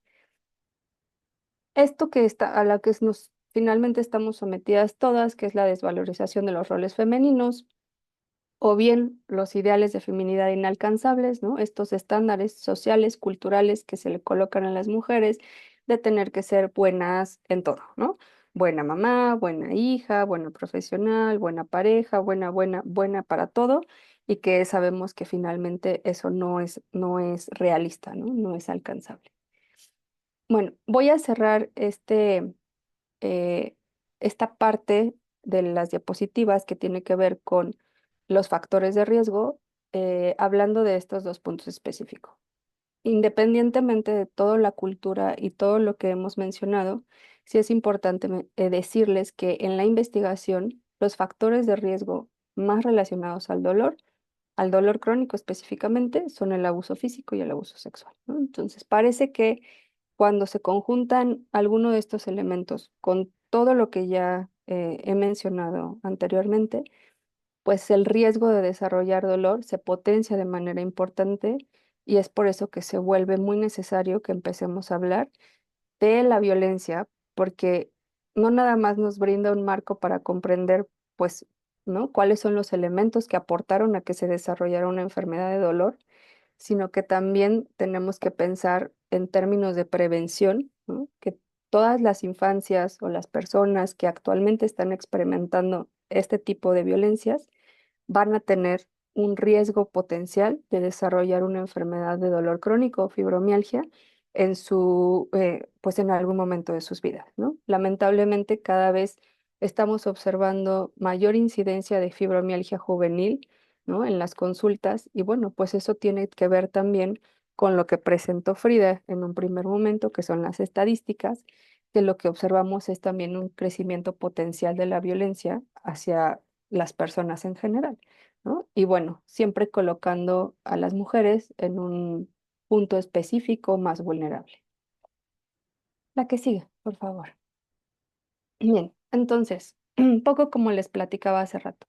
Esto que está, a la que nos finalmente estamos sometidas todas, que es la desvalorización de los roles femeninos, o bien los ideales de feminidad inalcanzables, ¿no? Estos estándares sociales, culturales que se le colocan a las mujeres de tener que ser buenas en todo, ¿no? Buena mamá, buena hija, buena profesional, buena pareja, buena para todo, y que sabemos que finalmente eso no es realista, ¿no? No es alcanzable. Bueno, voy a cerrar eh, esta parte de las diapositivas que tiene que ver con los factores de riesgo, hablando de estos dos puntos específicos. Independientemente de toda la cultura y todo lo que hemos mencionado, sí es importante decirles que en la investigación los factores de riesgo más relacionados al dolor crónico específicamente, son el abuso físico y el abuso sexual, ¿no? Entonces, parece que cuando se conjuntan alguno de estos elementos con todo lo que ya he mencionado anteriormente, pues el riesgo de desarrollar dolor se potencia de manera importante y es por eso que se vuelve muy necesario que empecemos a hablar de la violencia, porque no nada más nos brinda un marco para comprender, pues, ¿no? Cuáles son los elementos que aportaron a que se desarrollara una enfermedad de dolor, sino que también tenemos que pensar en términos de prevención, ¿no? Que todas las infancias o las personas que actualmente están experimentando este tipo de violencias van a tener un riesgo potencial de desarrollar una enfermedad de dolor crónico o fibromialgia pues en algún momento de sus vidas, ¿no? Lamentablemente cada vez estamos observando mayor incidencia de fibromialgia juvenil, ¿no? En las consultas y bueno, pues eso tiene que ver también con lo que presentó Frida en un primer momento, que son las estadísticas, que lo que observamos es también un crecimiento potencial de la violencia hacia las personas en general, ¿no? Y bueno, siempre colocando a las mujeres en un punto específico más vulnerable. La que sigue, por favor. Bien, entonces, un poco como les platicaba hace rato.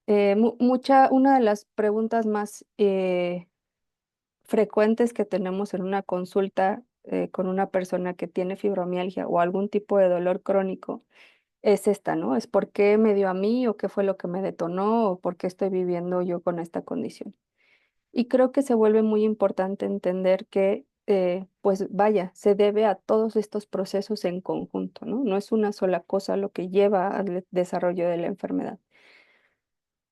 Una de las preguntas más frecuentes que tenemos en una consulta con una persona que tiene fibromialgia o algún tipo de dolor crónico es esta, ¿no? Es por qué me dio a mí o qué fue lo que me detonó o por qué estoy viviendo yo con esta condición. Y creo que se vuelve muy importante entender que, pues vaya, se debe a todos estos procesos en conjunto, ¿no? No es una sola cosa lo que lleva al desarrollo de la enfermedad.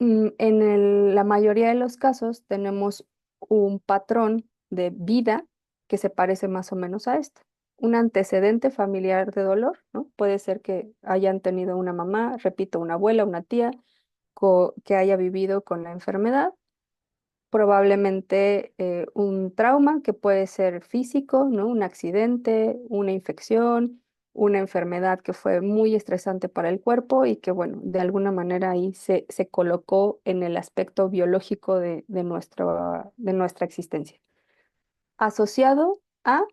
La mayoría de los casos tenemos un patrón de vida que se parece más o menos a esto. Un antecedente familiar de dolor, ¿no? Puede ser que hayan tenido una mamá, repito, una abuela, una tía, que haya vivido con la enfermedad. Probablemente un trauma que puede ser físico, ¿no? Un accidente, una infección, una enfermedad que fue muy estresante para el cuerpo y que, bueno, de alguna manera ahí se colocó en el aspecto biológico de nuestra existencia. Asociado a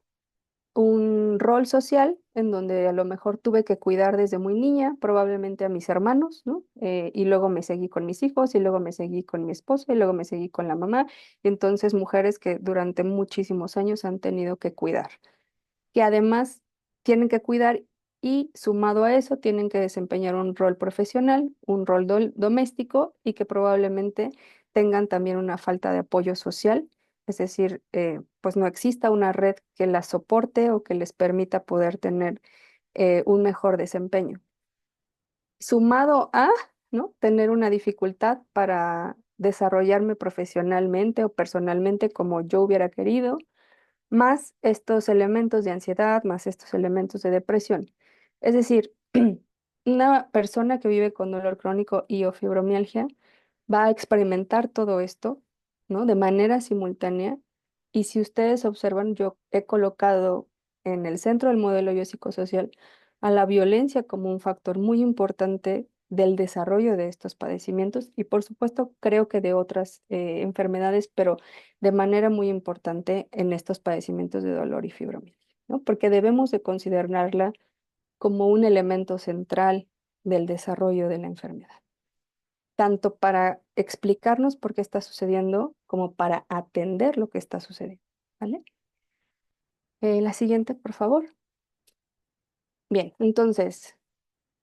un rol social en donde a lo mejor tuve que cuidar desde muy niña, probablemente a mis hermanos, ¿no? Y luego me seguí con mis hijos, y luego me seguí con mi esposo, y luego me seguí con la mamá. Y entonces mujeres que durante muchísimos años han tenido que cuidar, que además tienen que cuidar y sumado a eso tienen que desempeñar un rol profesional, un rol doméstico y que probablemente tengan también una falta de apoyo social, es decir, pues no exista una red que las soporte o que les permita poder tener un mejor desempeño. Sumado a, ¿no? Tener una dificultad para desarrollarme profesionalmente o personalmente como yo hubiera querido, más estos elementos de ansiedad, más estos elementos de depresión. Es decir, una persona que vive con dolor crónico y o fibromialgia va a experimentar todo esto, ¿no? De manera simultánea. Y si ustedes observan, yo he colocado en el centro del modelo biopsicosocial a la violencia como un factor muy importante del desarrollo de estos padecimientos y por supuesto creo que de otras enfermedades, pero de manera muy importante en estos padecimientos de dolor y fibromialgia, ¿no? Porque debemos de considerarla como un elemento central del desarrollo de la enfermedad, tanto para explicarnos por qué está sucediendo como para atender lo que está sucediendo, ¿vale? La siguiente, por favor. Bien, entonces,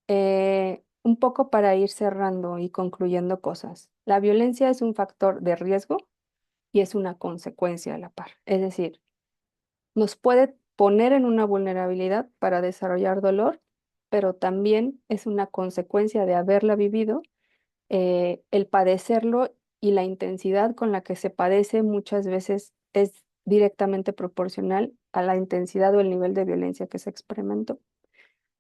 un poco para ir cerrando y concluyendo cosas. La violencia es un factor de riesgo y es una consecuencia a la par. Es decir, nos puede poner en una vulnerabilidad para desarrollar dolor, pero también es una consecuencia de haberla vivido, el padecerlo y la intensidad con la que se padece muchas veces es directamente proporcional a la intensidad o el nivel de violencia que se experimentó.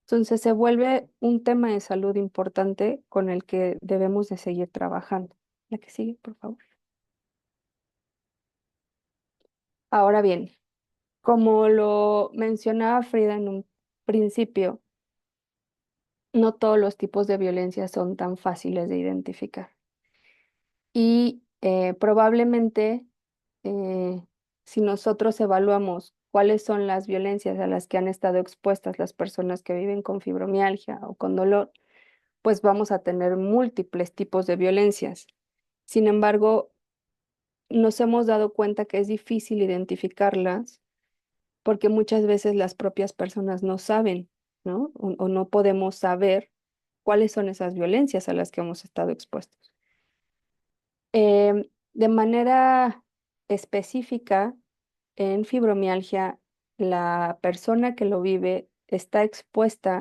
Entonces se vuelve un tema de salud importante con el que debemos de seguir trabajando. La que sigue, por favor. Ahora bien, como lo mencionaba Frida en un principio, no todos los tipos de violencia son tan fáciles de identificar. Y probablemente si nosotros evaluamos cuáles son las violencias a las que han estado expuestas las personas que viven con fibromialgia o con dolor, pues vamos a tener múltiples tipos de violencias. Sin embargo, nos hemos dado cuenta que es difícil identificarlas porque muchas veces las propias personas no saben, ¿no? O no podemos saber cuáles son esas violencias a las que hemos estado expuestos. De manera específica, en fibromialgia, la persona que lo vive está expuesta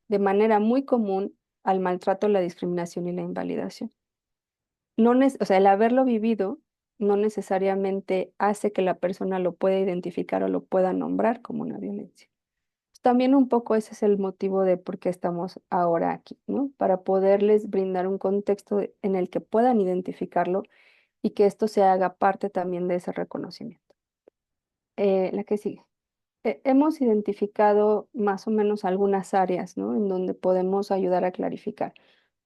de manera muy común al maltrato, la discriminación y la invalidación. No o sea, el haberlo vivido no necesariamente hace que la persona lo pueda identificar o lo pueda nombrar como una violencia. También un poco ese es el motivo de por qué estamos ahora aquí, ¿no? Para poderles brindar un contexto en el que puedan identificarlo y que esto se haga parte también de ese reconocimiento. La que sigue. Hemos identificado más o menos algunas áreas, ¿no? En donde podemos ayudar a clarificar,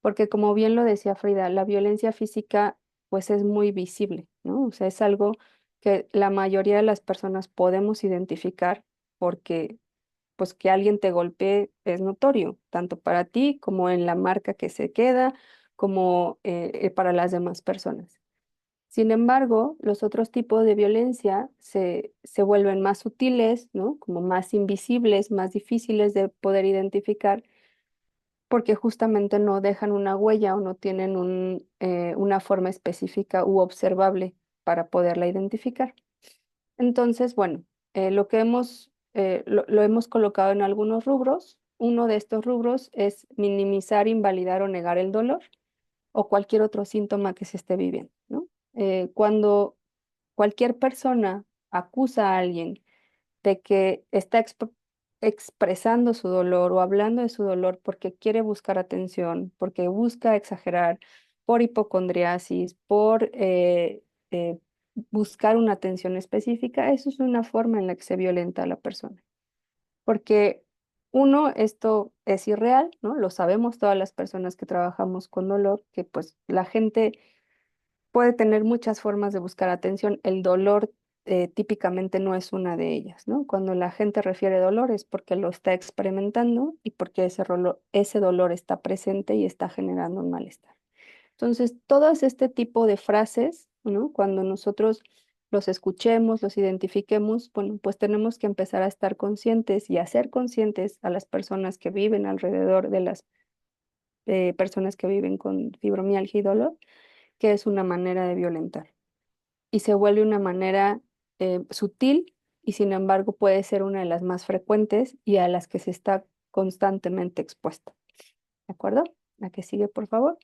porque como bien lo decía Frida, la violencia física pues es muy visible, ¿no? O sea, es algo que la mayoría de las personas podemos identificar porque pues que alguien te golpee es notorio, tanto para ti como en la marca que se queda, como para las demás personas. Sin embargo, los otros tipos de violencia se vuelven más sutiles, ¿no? Como más invisibles, más difíciles de poder identificar, porque justamente no dejan una huella o no tienen una forma específica u observable para poderla identificar. Entonces, bueno, lo hemos colocado en algunos rubros. Uno de estos rubros es minimizar, invalidar o negar el dolor o cualquier otro síntoma que se esté viviendo, ¿no? Cuando cualquier persona acusa a alguien de que está expresando su dolor o hablando de su dolor porque quiere buscar atención, porque busca exagerar, por hipocondriasis, por eh, buscar una atención específica, eso es una forma en la que se violenta a la persona. Porque uno, esto es irreal, ¿no? Lo sabemos todas las personas que trabajamos con dolor, que pues la gente puede tener muchas formas de buscar atención. El dolor típicamente no es una de ellas, ¿no? Cuando la gente refiere dolor es porque lo está experimentando y porque ese dolor está presente y está generando un malestar. Entonces, todos este tipo de frases, ¿no? Cuando nosotros los escuchemos, los identifiquemos, bueno, pues tenemos que empezar a estar conscientes y hacer conscientes a las personas que viven alrededor de las personas que viven con fibromialgia y dolor, que es una manera de violentar. Y se vuelve una manera sutil y sin embargo puede ser una de las más frecuentes y a las que se está constantemente expuesta. ¿De acuerdo? La que sigue, por favor.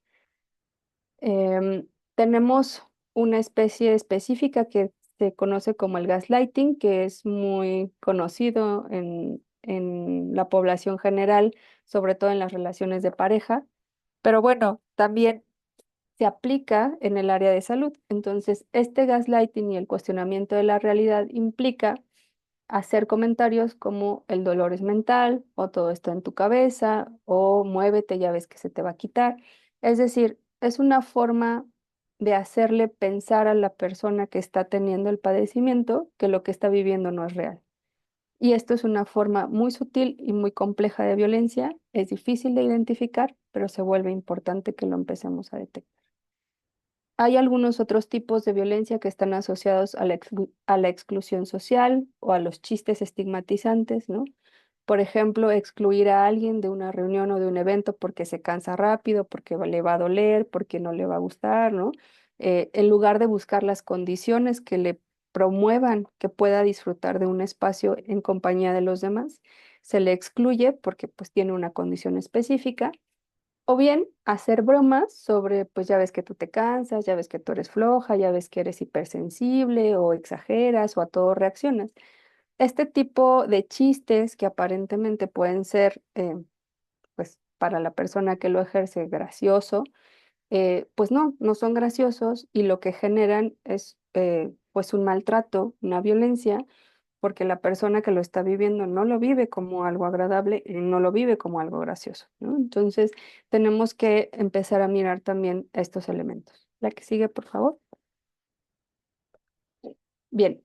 Tenemos una especie específica que se conoce como el gaslighting, que es muy conocido en la población general, sobre todo en las relaciones de pareja. Pero bueno, también se aplica en el área de salud. Entonces, este gaslighting y el cuestionamiento de la realidad implica hacer comentarios como el dolor es mental o todo está en tu cabeza o muévete, ya ves que se te va a quitar. Es decir, es una forma de hacerle pensar a la persona que está teniendo el padecimiento que lo que está viviendo no es real. Y esto es una forma muy sutil y muy compleja de violencia. Es difícil de identificar, pero se vuelve importante que lo empecemos a detectar. Hay algunos otros tipos de violencia que están asociados a a la exclusión social o a los chistes estigmatizantes, ¿no? Por ejemplo, excluir a alguien de una reunión o de un evento porque se cansa rápido, porque le va a doler, porque no le va a gustar, ¿no? En lugar de buscar las condiciones que le promuevan que pueda disfrutar de un espacio en compañía de los demás, se le excluye porque pues tiene una condición específica o bien hacer bromas sobre, pues ya ves que tú te cansas, ya ves que tú eres floja, ya ves que eres hipersensible o exageras o a todo reaccionas. Este tipo de chistes que aparentemente pueden ser, pues para la persona que lo ejerce, gracioso, pues no, no son graciosos y lo que generan es pues un maltrato, una violencia porque la persona que lo está viviendo no lo vive como algo agradable y no lo vive como algo gracioso, ¿no? Entonces, tenemos que empezar a mirar también estos elementos. La que sigue, por favor. Bien,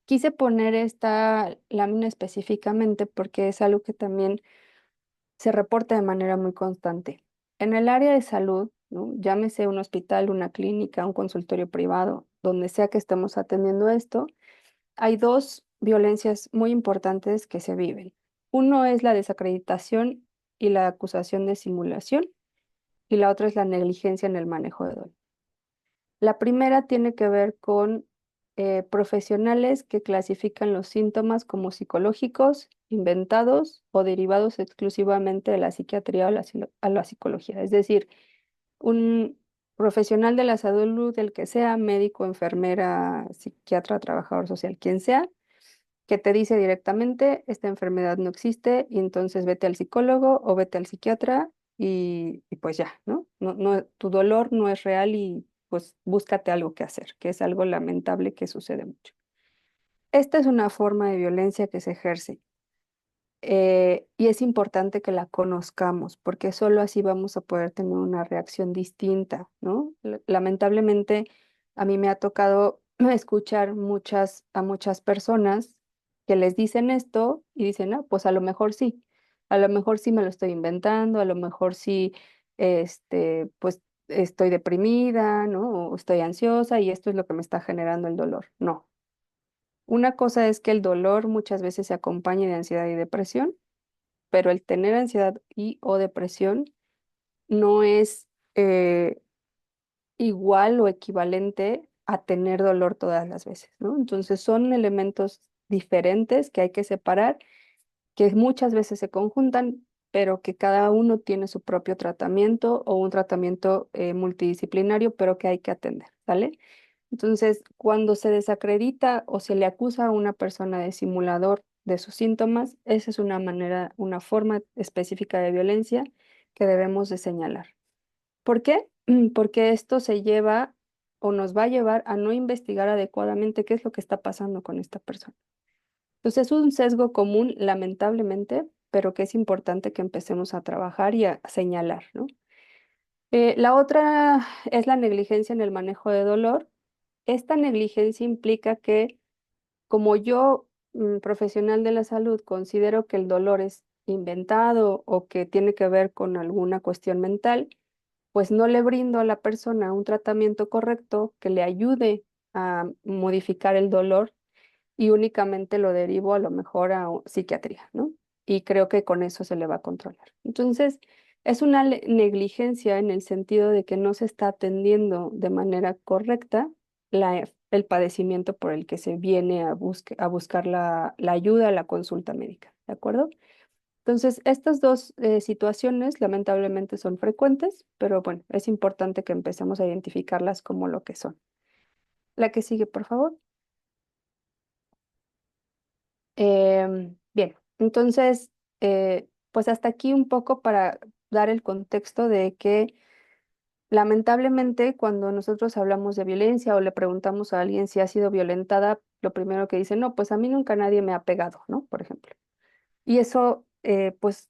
quise poner esta lámina específicamente porque es algo que también se reporta de manera muy constante. En el área de salud, ¿no? Llámese un hospital, una clínica, un consultorio privado, donde sea que estemos atendiendo esto, hay dos violencias muy importantes que se viven. Uno es la desacreditación y la acusación de simulación, y la otra es la negligencia en el manejo de dolor. La primera tiene que ver con profesionales que clasifican los síntomas como psicológicos, inventados o derivados exclusivamente de la psiquiatría o a la psicología. Es decir, un profesional de la salud, el que sea, médico, enfermera, psiquiatra, trabajador social, quien sea, que te dice directamente, esta enfermedad no existe y entonces vete al psicólogo o vete al psiquiatra y pues ya, ¿no? Tu dolor no es real y pues búscate algo que hacer, que es algo lamentable que sucede mucho. Esta es una forma de violencia que se ejerce y es importante que la conozcamos porque solo así vamos a poder tener una reacción distinta, ¿no? Lamentablemente a mí me ha tocado escuchar a muchas personas que les dicen esto y dicen, no, pues a lo mejor sí me lo estoy inventando, a lo mejor sí, pues estoy deprimida, ¿no? O estoy ansiosa y esto es lo que me está generando el dolor. No. Una cosa es que el dolor muchas veces se acompaña de ansiedad y depresión, pero el tener ansiedad y o depresión no es igual o equivalente a tener dolor todas las veces, ¿no? Entonces son elementos diferentes que hay que separar, que muchas veces se conjuntan, pero que cada uno tiene su propio tratamiento o un tratamiento multidisciplinario, pero que hay que atender, ¿vale? Entonces, cuando se desacredita o se le acusa a una persona de simulador de sus síntomas, esa es una manera, una forma específica de violencia que debemos de señalar. ¿Por qué? Porque esto se lleva o nos va a llevar a no investigar adecuadamente qué es lo que está pasando con esta persona. Entonces, es un sesgo común, lamentablemente, pero que es importante que empecemos a trabajar y a señalar, ¿no? La otra es la negligencia en el manejo de dolor. Esta negligencia implica que, como yo, profesional de la salud, considero que el dolor es inventado o que tiene que ver con alguna cuestión mental, pues no le brindo a la persona un tratamiento correcto que le ayude a modificar el dolor y únicamente lo derivo a lo mejor a psiquiatría, ¿no? Y creo que con eso se le va a controlar. Entonces, es una negligencia en el sentido de que no se está atendiendo de manera correcta el padecimiento por el que se viene a buscar la ayuda, la consulta médica, ¿de acuerdo? Entonces, estas dos situaciones lamentablemente son frecuentes, pero bueno, es importante que empecemos a identificarlas como lo que son. La que sigue, por favor. Bien, entonces, pues hasta aquí un poco para dar el contexto de que lamentablemente cuando nosotros hablamos de violencia o le preguntamos a alguien si ha sido violentada, lo primero que dice, no, pues a mí nunca nadie me ha pegado, ¿no? Por ejemplo. Y eso, pues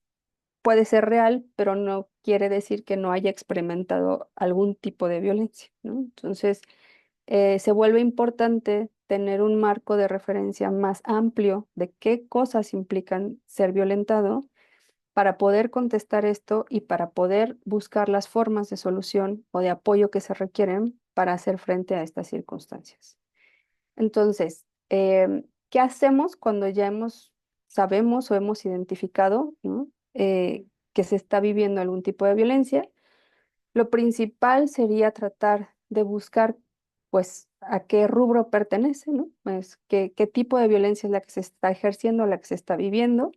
puede ser real, pero no quiere decir que no haya experimentado algún tipo de violencia, ¿no? Entonces, se vuelve importante tener un marco de referencia más amplio de qué cosas implican ser violentado para poder contestar esto y para poder buscar las formas de solución o de apoyo que se requieren para hacer frente a estas circunstancias. Entonces, ¿qué hacemos cuando ya sabemos o hemos identificado, ¿no? Que se está viviendo algún tipo de violencia? Lo principal sería tratar de buscar, pues, a qué rubro pertenece, ¿no? Pues, qué tipo de violencia es la que se está ejerciendo, la que se está viviendo.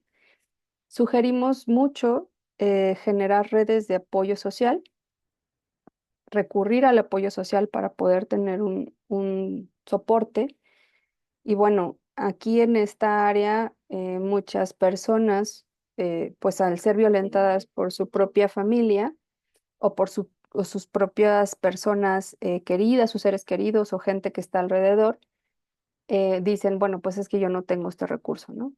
Sugerimos mucho generar redes de apoyo social, recurrir al apoyo social para poder tener un soporte. Y bueno, aquí en esta área, muchas personas, pues al ser violentadas por su propia familia o por o sus propias personas queridas, sus seres queridos o gente que está alrededor, dicen, bueno, pues es que yo no tengo este recurso, ¿no?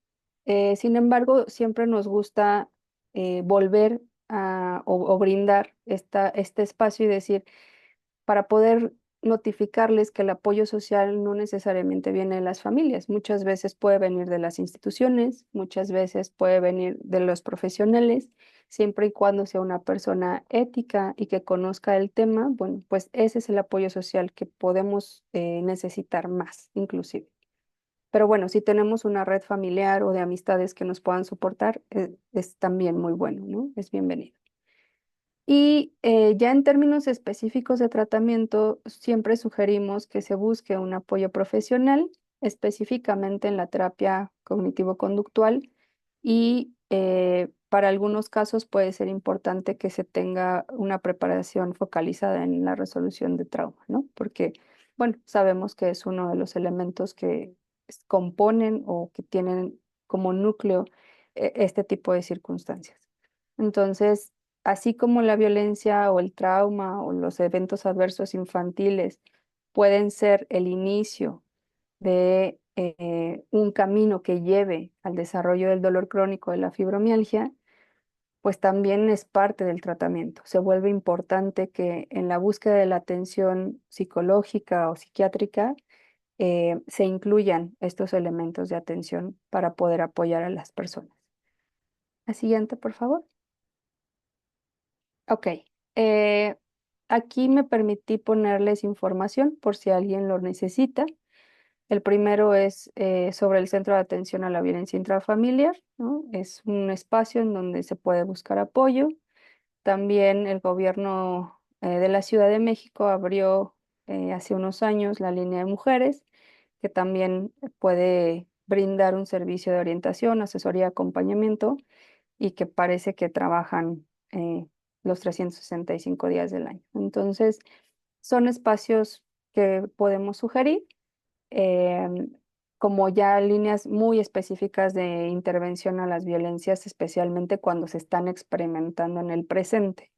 Sin embargo, siempre nos gusta volver o brindar este espacio y decir, para poder notificarles que el apoyo social no necesariamente viene de las familias, muchas veces puede venir de las instituciones, muchas veces puede venir de los profesionales, siempre y cuando sea una persona ética y que conozca el tema, bueno, pues ese es el apoyo social que podemos necesitar más, inclusive. Pero bueno, si tenemos una red familiar o de amistades que nos puedan soportar, es también muy bueno, ¿no? Es bienvenido. Y ya en términos específicos de tratamiento, siempre sugerimos que se busque un apoyo profesional, específicamente en la terapia cognitivo-conductual y para algunos casos puede ser importante que se tenga una preparación focalizada en la resolución de trauma, ¿no? Porque, bueno, sabemos que es uno de los elementos que componen o que tienen como núcleo este tipo de circunstancias. Entonces, así como la violencia o el trauma o los eventos adversos infantiles pueden ser el inicio de un camino que lleve al desarrollo del dolor crónico de la fibromialgia, pues también es parte del tratamiento. Se vuelve importante que en la búsqueda de la atención psicológica o psiquiátrica se incluyan estos elementos de atención para poder apoyar a las personas. La siguiente, por favor. Ok. aquí me permití ponerles información por si alguien lo necesita. El primero es sobre el Centro de Atención a la Violencia Intrafamiliar, ¿no? Es un espacio en donde se puede buscar apoyo. También el gobierno de la Ciudad de México abrió hace unos años la línea de mujeres, que también puede brindar un servicio de orientación, asesoría, acompañamiento y que parece que trabajan los 365 días del año. Entonces, son espacios que podemos sugerir em, como ya líneas muy específicas de intervención a las violencias, especialmente cuando se están experimentando en el presente.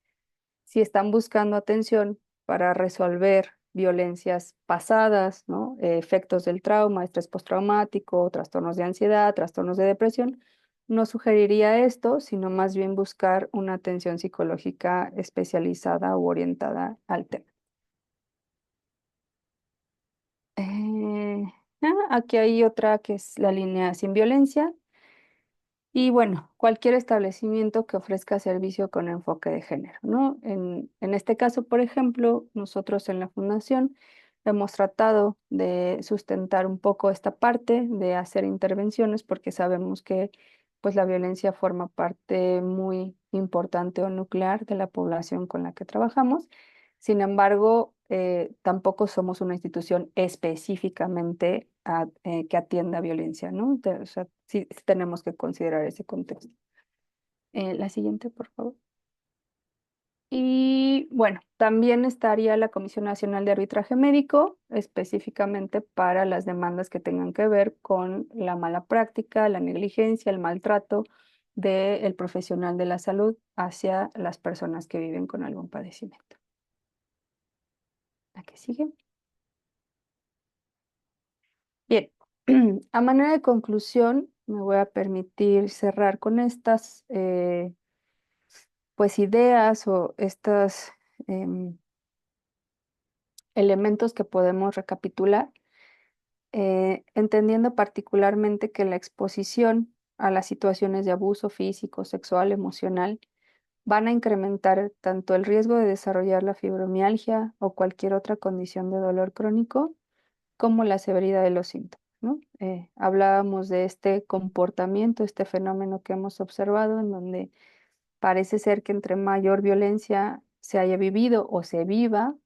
Si están buscando atención para resolver violencias pasadas, ¿no? Efectos del trauma, estrés postraumático, trastornos de ansiedad, trastornos de depresión, no sugeriría esto, sino más bien buscar una atención psicológica especializada u orientada al tema. Eh, Aquí hay otra que es la línea sin violencia. Y bueno, cualquier establecimiento que ofrezca servicio con enfoque de género, ¿no? En este caso, por ejemplo, nosotros en la Fundación hemos tratado de sustentar un poco esta parte, de hacer intervenciones, porque sabemos que pues, la violencia forma parte muy importante o nuclear de la población con la que trabajamos. Sin embargo, tampoco somos una institución específicamente que atienda violencia, ¿no? O sea, sí tenemos que considerar ese contexto. La siguiente, por favor. Y bueno, también estaría la Comisión Nacional de Arbitraje Médico, específicamente para las demandas que tengan que ver con la mala práctica, la negligencia, el maltrato del profesional de la salud hacia las personas que viven con algún padecimiento. ¿La que sigue? Bien, a manera de conclusión, me voy a permitir cerrar con estas pues ideas o estos elementos que podemos recapitular, entendiendo particularmente que la exposición a las situaciones de abuso físico, sexual, emocional, van a incrementar tanto el riesgo de desarrollar la fibromialgia o cualquier otra condición de dolor crónico, como la severidad de los síntomas, ¿no? Hablábamos de este comportamiento, este fenómeno que hemos observado, en donde parece ser que entre mayor violencia se haya vivido o se viva,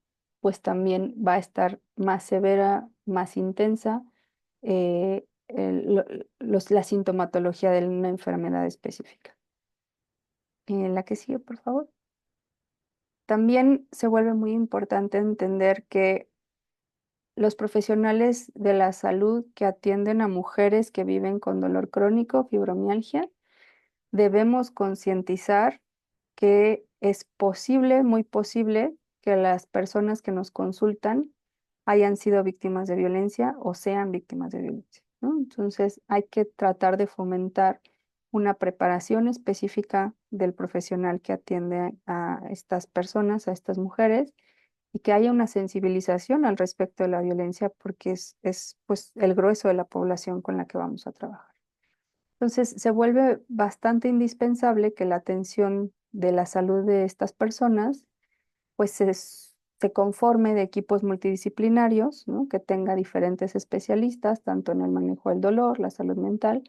pues también va a estar más severa, más intensa la sintomatología de una enfermedad específica. La que sigue, por favor. También se vuelve muy importante entender que los profesionales de la salud que atienden a mujeres que viven con dolor crónico, fibromialgia, debemos concientizar que es posible, muy posible, que las personas que nos consultan hayan sido víctimas de violencia o sean víctimas de violencia, ¿no? Entonces hay que tratar de fomentar una preparación específica del profesional que atiende a estas personas, a estas mujeres, y que haya una sensibilización al respecto de la violencia, porque es pues, el grueso de la población con la que vamos a trabajar. Entonces, se vuelve bastante indispensable que la atención de la salud de estas personas pues se conforme de equipos multidisciplinarios, ¿no? Que tenga diferentes especialistas, tanto en el manejo del dolor, la salud mental,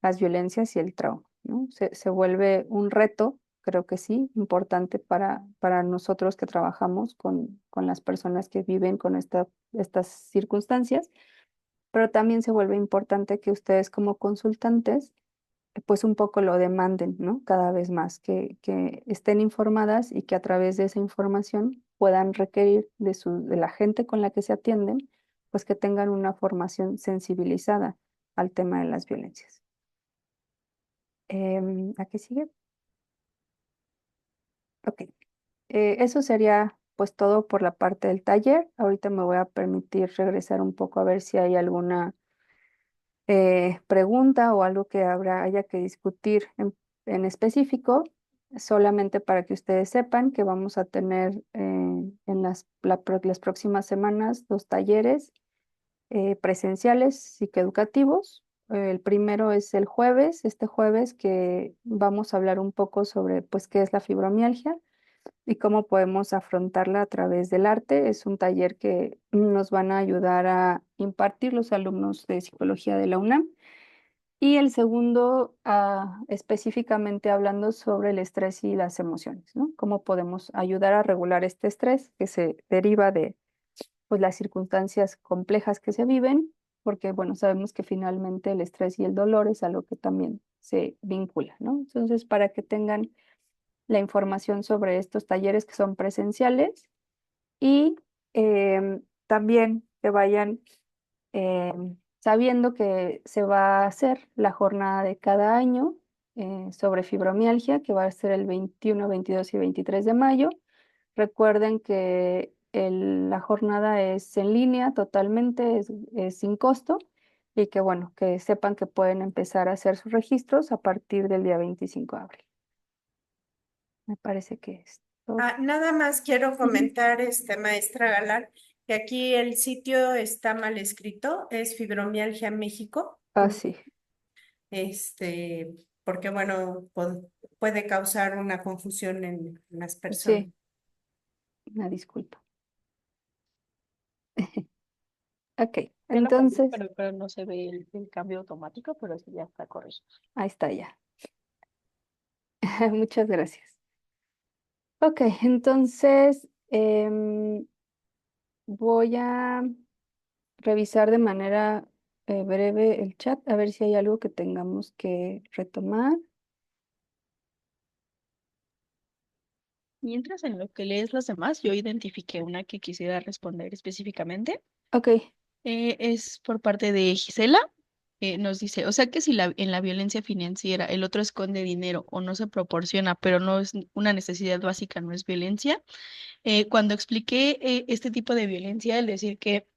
las violencias y el trauma, ¿no? Se vuelve un reto, creo que sí, importante para nosotros que trabajamos con las personas que viven con estas circunstancias, pero también se vuelve importante que ustedes como consultantes pues un poco lo demanden, ¿no? Cada vez más, que estén informadas y que a través de esa información puedan requerir de la gente con la que se atienden, pues que tengan una formación sensibilizada al tema de las violencias. ¿A qué sigue? Ok. Eso sería pues todo por la parte del taller. Ahorita me voy a permitir regresar un poco a ver si hay alguna pregunta o algo que haya que discutir en específico, solamente para que ustedes sepan que vamos a tener en las próximas semanas 2 talleres presenciales psicoeducativos. El primero es el jueves, este jueves, que vamos a hablar un poco sobre pues qué es la fibromialgia, y cómo podemos afrontarla a través del arte. Es un taller que nos van a ayudar a impartir los alumnos de psicología de la UNAM. Y el segundo, específicamente hablando sobre el estrés y las emociones, ¿no? Cómo podemos ayudar a regular este estrés que se deriva de, pues, las circunstancias complejas que se viven, porque, bueno, sabemos que finalmente el estrés y el dolor es algo que también se vincula, ¿no? Entonces, para que tengan la información sobre estos talleres que son presenciales y también que vayan sabiendo que se va a hacer la jornada de cada año sobre fibromialgia, que va a ser el 21, 22 y 23 de mayo. Recuerden que la jornada es en línea totalmente, es sin costo y que bueno, que sepan que pueden empezar a hacer sus registros a partir del día 25 de abril. Me parece que es todo. Nada más quiero Ujú. comentar, maestra Galán, que aquí el sitio está mal escrito, es Fibromialgia México, Sí, porque bueno, puede causar una confusión en las personas. sí, una disculpa. Ok, Ya lo cambié, entonces, pero no se ve el cambio automático, pero sí ya está correcto. ahí está ya. Muchas gracias. Ok, entonces voy a revisar de manera breve el chat, a ver si hay algo que tengamos que retomar. Mientras en lo que lees las demás, yo identifiqué una que quisiera responder específicamente. Ok, Es por parte de Gisela. Nos dice, o sea que si en la violencia financiera el otro esconde dinero o no se proporciona, pero no es una necesidad básica, no es violencia. Cuando expliqué este tipo de violencia, el decir que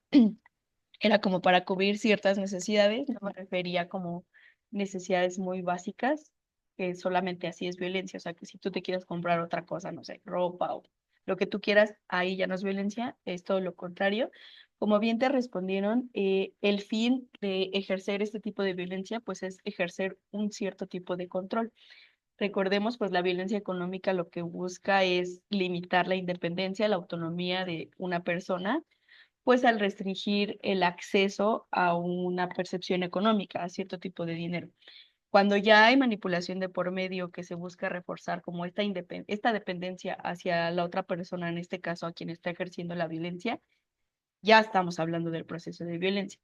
era como para cubrir ciertas necesidades, no me refería como necesidades muy básicas, que solamente así es violencia, o sea, que si tú te quieres comprar otra cosa, no sé, ropa o lo que tú quieras, ahí ya no es violencia, es todo lo contrario. Como bien te respondieron, el fin de ejercer este tipo de violencia, pues es ejercer un cierto tipo de control. Recordemos, pues la violencia económica lo que busca es limitar la independencia, la autonomía de una persona pues al restringir el acceso a una percepción económica, a cierto tipo de dinero. Cuando ya hay manipulación de por medio que se busca reforzar como esta dependencia hacia la otra persona, en este caso a quien está ejerciendo la violencia, ya estamos hablando del proceso de violencia.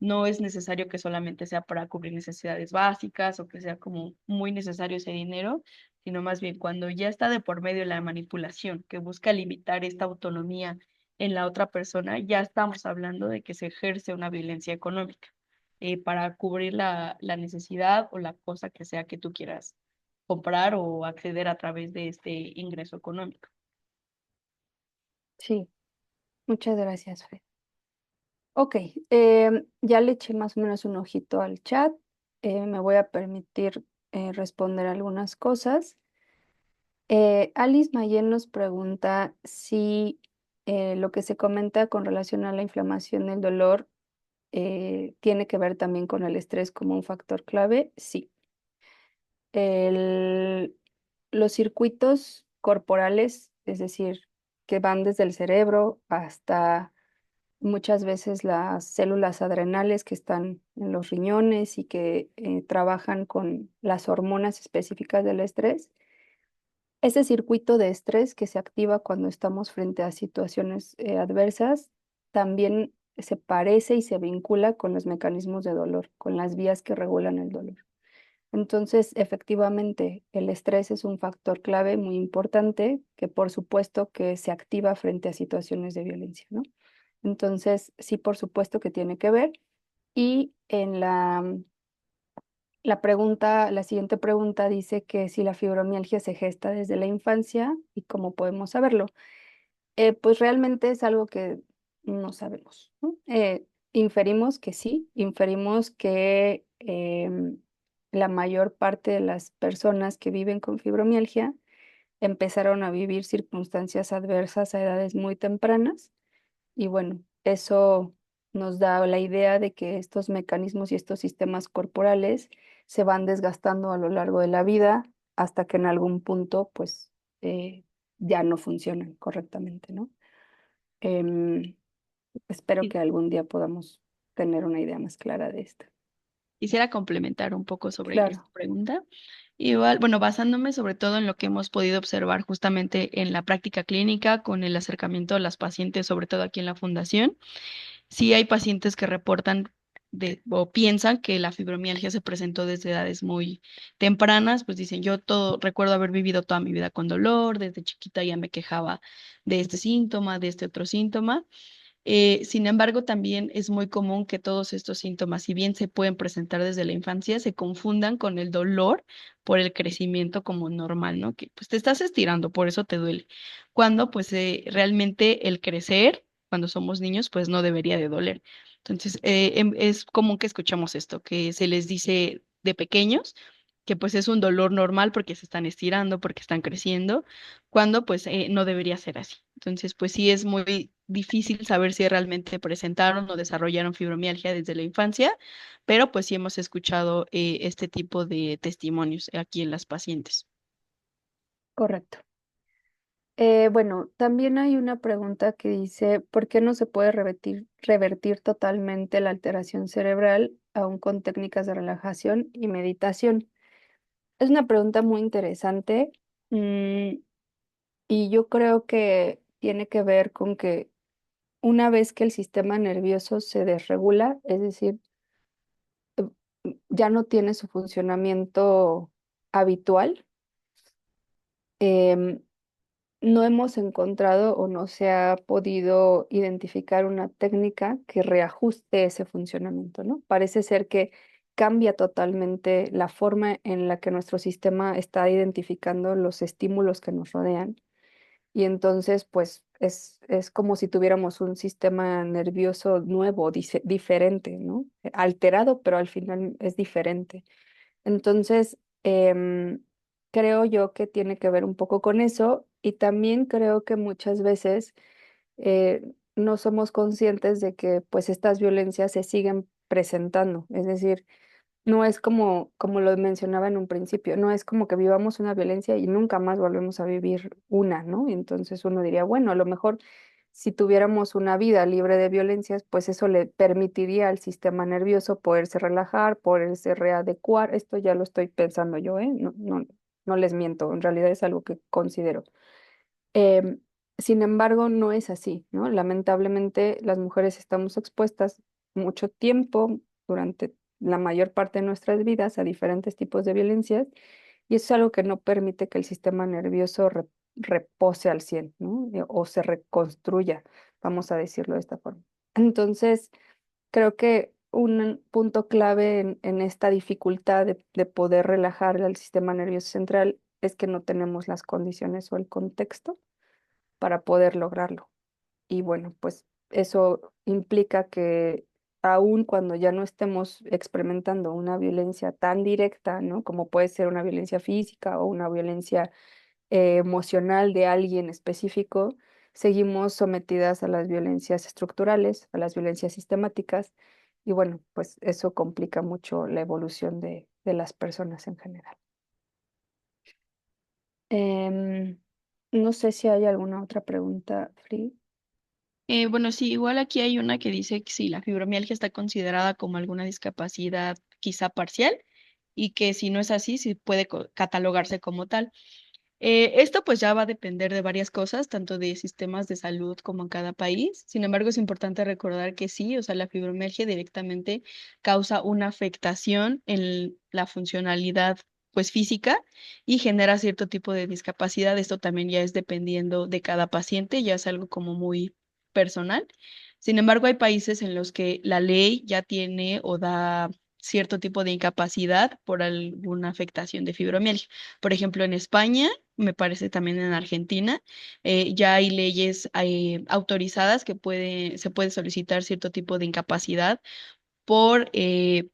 No es necesario que solamente sea para cubrir necesidades básicas o que sea como muy necesario ese dinero, sino más bien cuando ya está de por medio la manipulación que busca limitar esta autonomía en la otra persona, ya estamos hablando de que se ejerce una violencia económica para cubrir la necesidad o la cosa que sea que tú quieras comprar o acceder a través de este ingreso económico. sí, muchas gracias, Fred. Ok, ya le eché más o menos un ojito al chat. Me voy a permitir responder algunas cosas. Alice Mayen nos pregunta si lo que se comenta con relación a la inflamación del dolor tiene que ver también con el estrés como un factor clave. Sí. El- los circuitos corporales, es decir, que van desde el cerebro hasta muchas veces las células adrenales que están en los riñones y que trabajan con las hormonas específicas del estrés. Ese circuito de estrés que se activa cuando estamos frente a situaciones adversas también se parece y se vincula con los mecanismos de dolor, con las vías que regulan el dolor. Entonces, efectivamente, el estrés es un factor clave muy importante que por supuesto que se activa frente a situaciones de violencia, ¿no? Entonces, sí, por supuesto que tiene que ver. Y en la siguiente pregunta dice que si la fibromialgia se gesta desde la infancia y cómo podemos saberlo. Pues realmente es algo que no sabemos, ¿no? Inferimos que sí, inferimos que la mayor parte de las personas que viven con fibromialgia empezaron a vivir circunstancias adversas a edades muy tempranas y bueno, eso nos da la idea de que estos mecanismos y estos sistemas corporales se van desgastando a lo largo de la vida hasta que en algún punto pues ya no funcionan correctamente, ¿no? Em, Espero Y que algún día podamos tener una idea más clara de esto. quisiera complementar un poco sobre esta Claro, pregunta. Igual, bueno, basándome sobre todo en lo que hemos podido observar justamente en la práctica clínica con el acercamiento a las pacientes, sobre todo aquí en la fundación. Sí hay pacientes que reportan o piensan que la fibromialgia se presentó desde edades muy tempranas, pues dicen, yo todo, recuerdo haber vivido toda mi vida con dolor, desde chiquita ya me quejaba de este síntoma, de este otro síntoma. Sin embargo, también es muy común que todos estos síntomas, si bien se pueden presentar desde la infancia, se confundan con el dolor por el crecimiento como normal, ¿no? Que pues te estás estirando, por eso te duele. Cuando pues realmente el crecer, cuando somos niños, pues no debería de doler. Entonces, es común que escuchamos esto, que se les dice de pequeños que pues es un dolor normal porque se están estirando, porque están creciendo, cuando pues no debería ser así. Entonces, pues sí es muy difícil saber si realmente presentaron o desarrollaron fibromialgia desde la infancia, pero pues sí hemos escuchado este tipo de testimonios aquí en las pacientes. correcto. Bueno, también hay una pregunta que dice, ¿por qué no se puede revertir totalmente la alteración cerebral aún con técnicas de relajación y meditación? Es una pregunta muy interesante, y yo creo que tiene que ver con que una vez que el sistema nervioso se desregula, es decir, ya no tiene su funcionamiento habitual, em, no hemos encontrado o no se ha podido identificar una técnica que reajuste ese funcionamiento, ¿no? Parece ser que cambia totalmente la forma en la que nuestro sistema está identificando los estímulos que nos rodean. Y entonces, pues, es como si tuviéramos un sistema nervioso nuevo, diferente, ¿no? Alterado, pero al final es diferente. Entonces, creo yo que tiene que ver un poco con eso y también creo que muchas veces eh, no somos conscientes de que pues estas violencias se siguen presentando. Es decir, no es como lo mencionaba en un principio, no es como que vivamos una violencia y nunca más volvemos a vivir una, ¿no? Y entonces uno diría, bueno, a lo mejor si tuviéramos una vida libre de violencias, pues eso le permitiría al sistema nervioso poderse relajar, poderse readecuar. Esto ya lo estoy pensando yo, ¿eh? No les miento, en realidad es algo que considero. Em, Sin embargo, no es así, ¿no? Lamentablemente, las mujeres estamos expuestas mucho tiempo durante la mayor parte de nuestras vidas a diferentes tipos de violencias y eso es algo que no permite que el sistema nervioso repose al 100, ¿no? O se reconstruya, vamos a decirlo de esta forma. Entonces, creo que un punto clave en esta dificultad de poder relajar al sistema nervioso central es que no tenemos las condiciones o el contexto para poder lograrlo. Y bueno, pues eso implica que aun cuando ya no estemos experimentando una violencia tan directa, ¿no? Como puede ser una violencia física o una violencia emocional de alguien específico, seguimos sometidas a las violencias estructurales, a las violencias sistemáticas, y bueno, pues eso complica mucho la evolución de las personas en general. Em, no sé si hay alguna otra pregunta, Free. Bueno, sí, igual aquí hay una que dice que si la fibromialgia está considerada como alguna discapacidad quizá parcial y que si no es así, sí puede catalogarse como tal. Esto pues ya va a depender de varias cosas, tanto de sistemas de salud como en cada país. Sin embargo, es importante recordar que sí, o sea, la fibromialgia directamente causa una afectación en la funcionalidad pues física y genera cierto tipo de discapacidad. Esto también ya es dependiendo de cada paciente, ya es algo como muy personal. Sin embargo, hay países en los que la ley ya tiene o da cierto tipo de incapacidad por alguna afectación de fibromialgia. Por ejemplo, en España, me parece también en Argentina, ya hay leyes autorizadas que se puede solicitar cierto tipo de incapacidad por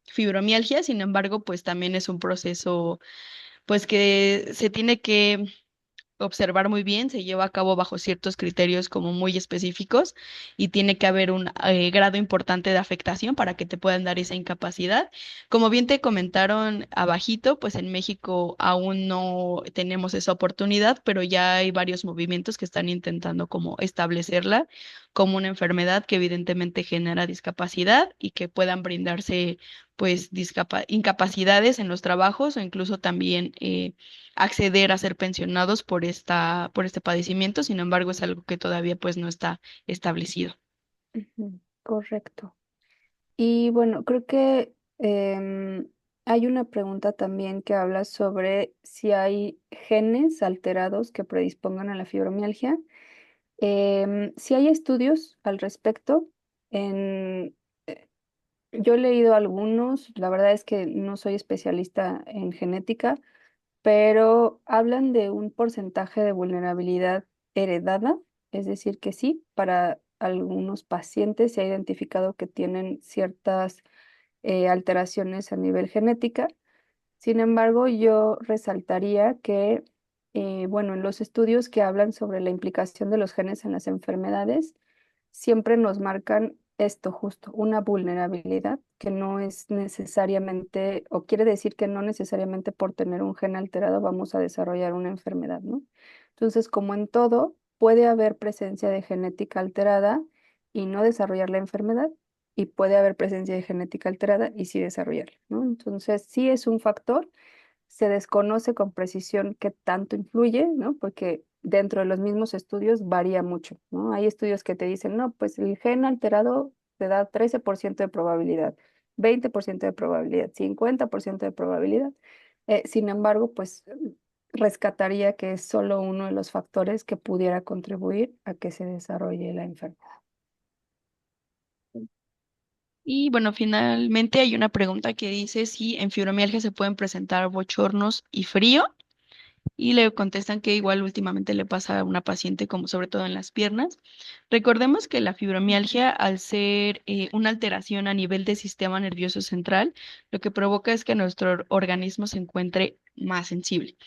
fibromialgia. Sin embargo, pues también es un proceso pues que se tiene que observar muy bien, se lleva a cabo bajo ciertos criterios como muy específicos y tiene que haber un grado importante de afectación para que te puedan dar esa incapacidad. Como bien te comentaron abajito, pues en México aún no tenemos esa oportunidad, pero ya hay varios movimientos que están intentando como establecerla como una enfermedad que evidentemente genera discapacidad y que puedan brindarse pues incapacidades en los trabajos o incluso también acceder a ser pensionados por este padecimiento. Sin embargo, es algo que todavía pues no está establecido. Ujú, correcto. Y bueno, creo que hay una pregunta también que habla sobre si hay genes alterados que predispongan a la fibromialgia. Si hay estudios al respecto. En, eh, yo he leído algunos, la verdad es que no soy especialista en genética, pero hablan de un porcentaje de vulnerabilidad heredada, es decir, que sí, para algunos pacientes se ha identificado que tienen ciertas alteraciones a nivel genética. Sin embargo, yo resaltaría que, bueno, en los estudios que hablan sobre la implicación de los genes en las enfermedades, siempre nos marcan esto justo, una vulnerabilidad que no es necesariamente, o quiere decir que no necesariamente por tener un gen alterado vamos a desarrollar una enfermedad, ¿no? Entonces, como en todo, puede haber presencia de genética alterada y no desarrollar la enfermedad, y puede haber presencia de genética alterada y sí desarrollarla, ¿no? Entonces, sí es un factor, se desconoce con precisión qué tanto influye, ¿no? Porque dentro de los mismos estudios varía mucho, ¿no? Hay estudios que te dicen, no, pues el gen alterado te da 13% de probabilidad, 20% de probabilidad, 50% de probabilidad. Sin embargo, pues rescataría que es solo uno de los factores que pudiera contribuir a que se desarrolle la enfermedad. Y bueno, finalmente hay una pregunta que dice si en fibromialgia se pueden presentar bochornos y frío. Y le contestan que igual últimamente le pasa a una paciente, como sobre todo en las piernas. Recordemos que la fibromialgia, al ser una alteración a nivel del sistema nervioso central, lo que provoca es que nuestro organismo se encuentre más sensible.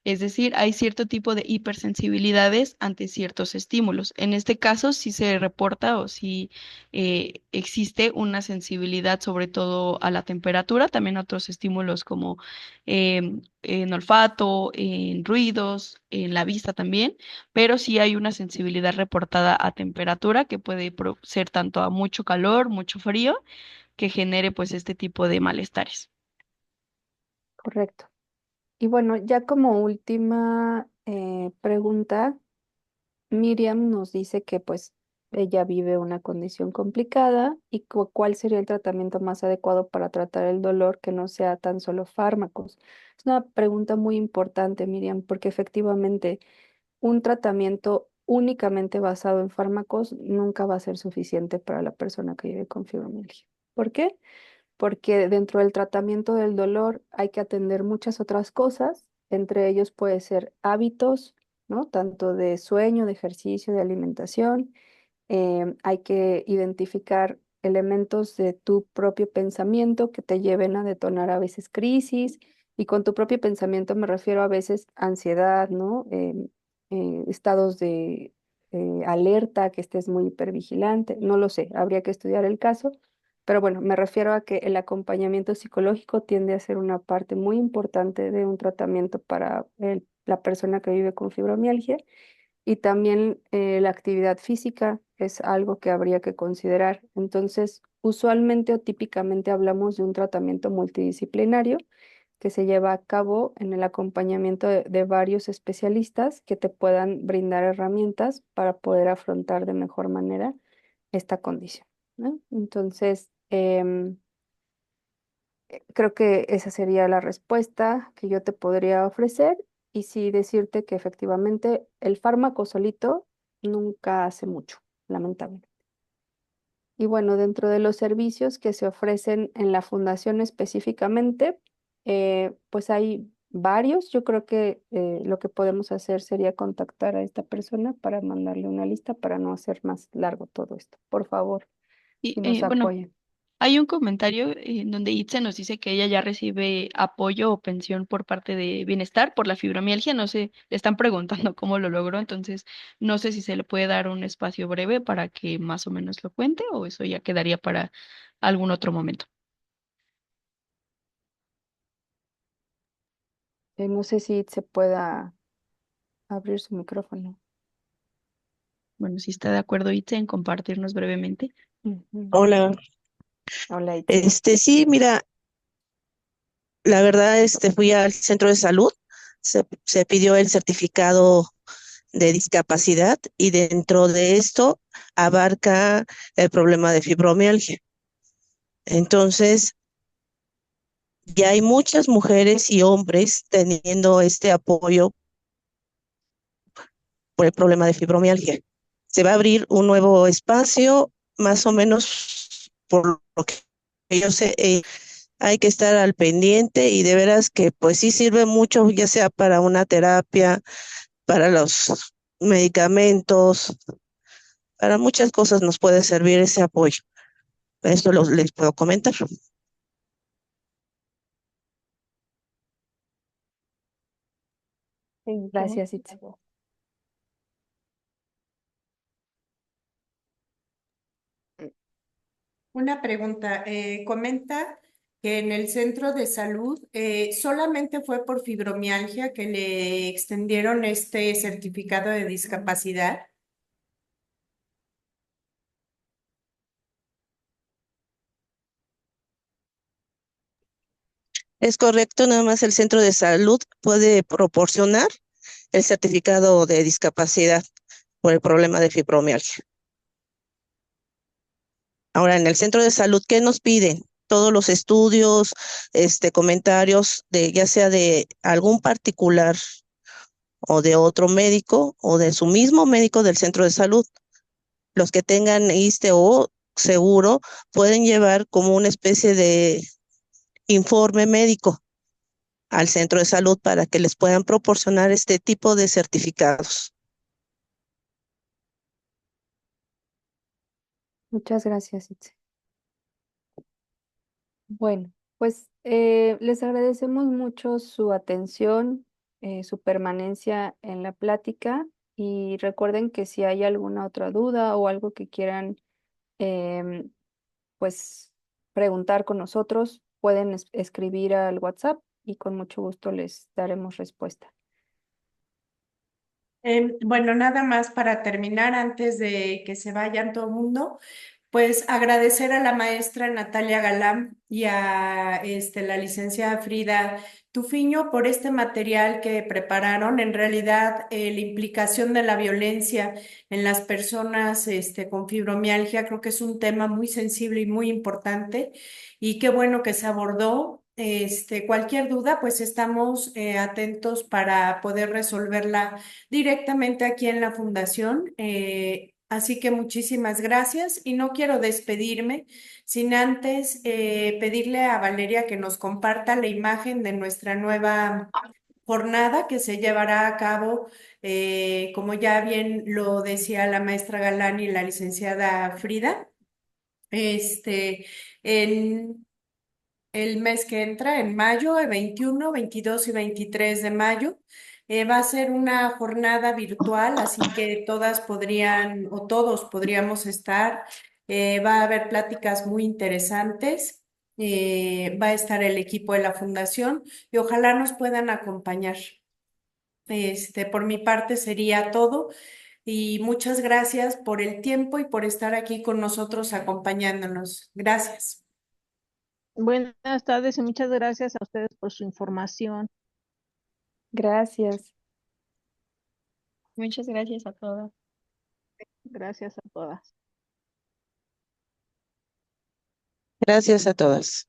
Es decir, hay cierto tipo de hipersensibilidades ante ciertos estímulos. En este caso, sí se reporta o sí existe una sensibilidad sobre todo a la temperatura, también a otros estímulos como en olfato, en ruidos, en la vista también, pero sí hay una sensibilidad reportada a temperatura que puede ser tanto a mucho calor, mucho frío, que genere pues este tipo de malestares. Correcto. Y bueno, ya como última pregunta, Miriam nos dice que pues ella vive una condición complicada y cuál sería el tratamiento más adecuado para tratar el dolor que no sea tan solo fármacos. Es una pregunta muy importante, Miriam, porque efectivamente un tratamiento únicamente basado en fármacos nunca va a ser suficiente para la persona que vive con fibromialgia. ¿Por qué? Porque dentro del tratamiento del dolor hay que atender muchas otras cosas, entre ellos puede ser hábitos, ¿no? Tanto de sueño, de ejercicio, de alimentación. Hay que identificar elementos de tu propio pensamiento que te lleven a detonar a veces crisis. Y con tu propio pensamiento me refiero a veces ansiedad, ¿no? Estados de alerta, que estés muy hipervigilante, no lo sé, habría que estudiar el caso, pero bueno, me refiero a que el acompañamiento psicológico tiende a ser una parte muy importante de un tratamiento para la persona que vive con fibromialgia. Y también la actividad física es algo que habría que considerar. Entonces, usualmente o típicamente hablamos de un tratamiento multidisciplinario que se lleva a cabo en el acompañamiento de varios especialistas que te puedan brindar herramientas para poder afrontar de mejor manera esta condición, ¿no? Entonces, creo que esa sería la respuesta que yo te podría ofrecer y sí decirte que efectivamente el fármaco solito nunca hace mucho, lamentablemente. Y bueno, dentro de los servicios que se ofrecen en la fundación específicamente, pues hay varios. Yo creo que lo que podemos hacer sería contactar a esta persona para mandarle una lista para no hacer más largo todo esto. Por favor, Y si nos bueno, apoyan. Hay un comentario en donde Itze nos dice que ella ya recibe apoyo o pensión por parte de Bienestar por la fibromialgia. No sé, le están preguntando cómo lo logró, entonces no sé si se le puede dar un espacio breve para que más o menos lo cuente o eso ya quedaría para algún otro momento. No sé si se pueda abrir su micrófono. Bueno, si está de acuerdo Itze en compartirnos brevemente. Ujú. Hola, Hola, Itzel. sí, mira, la verdad, fui al centro de salud, se pidió el certificado de discapacidad y dentro de esto abarca el problema de fibromialgia. Entonces, ya hay muchas mujeres y hombres teniendo este apoyo por el problema de fibromialgia. Se va a abrir un nuevo espacio, más o menos por lo que yo sé, hay que estar al pendiente y de veras que pues sí sirve mucho, ya sea para una terapia, para los medicamentos, para muchas cosas nos puede servir ese apoyo. Esto les puedo comentar. Gracias, Itzel. Una pregunta, comenta que en el centro de salud solamente fue por fibromialgia que le extendieron este certificado de discapacidad. Es correcto, nada más el centro de salud puede proporcionar el certificado de discapacidad por el problema de fibromialgia. Ahora, en el centro de salud, ¿qué nos piden? Todos los estudios, comentarios de ya sea de algún particular o de otro médico o de su mismo médico del centro de salud. Los que tengan ISSSTE o seguro pueden llevar como una especie de informe médico al centro de salud para que les puedan proporcionar este tipo de certificados. Muchas gracias, Itzel. Bueno, pues les agradecemos mucho su atención, su permanencia en la plática y recuerden que si hay alguna otra duda o algo que quieran em, pues preguntar con nosotros, pueden escribir al WhatsApp y con mucho gusto les daremos respuesta. Bueno, nada más para terminar, antes de que se vayan todo el mundo, pues agradecer a la maestra Natalia Galán y a la licenciada Frida Tufiño por este material que prepararon. En realidad, la implicación de la violencia en las personas con fibromialgia creo que es un tema muy sensible y muy importante y qué bueno que se abordó. Cualquier duda, pues estamos atentos para poder resolverla directamente aquí en la fundación. Así que muchísimas gracias y no quiero despedirme sin antes pedirle a Valeria que nos comparta la imagen de nuestra nueva jornada que se llevará a cabo, como ya bien lo decía la maestra Galán y la licenciada Frida, en el mes que entra, en mayo, el 21, 22 y 23 de mayo. Va a ser una jornada virtual, así que todas podrían o todos podríamos estar. Va a haber pláticas muy interesantes. Va a estar el equipo de la fundación y ojalá nos puedan acompañar. Por mi parte sería todo y muchas gracias por el tiempo y por estar aquí con nosotros acompañándonos. Gracias. Buenas tardes y muchas gracias a ustedes por su información. Gracias. Muchas gracias a todos. Gracias a todas. Gracias a todas.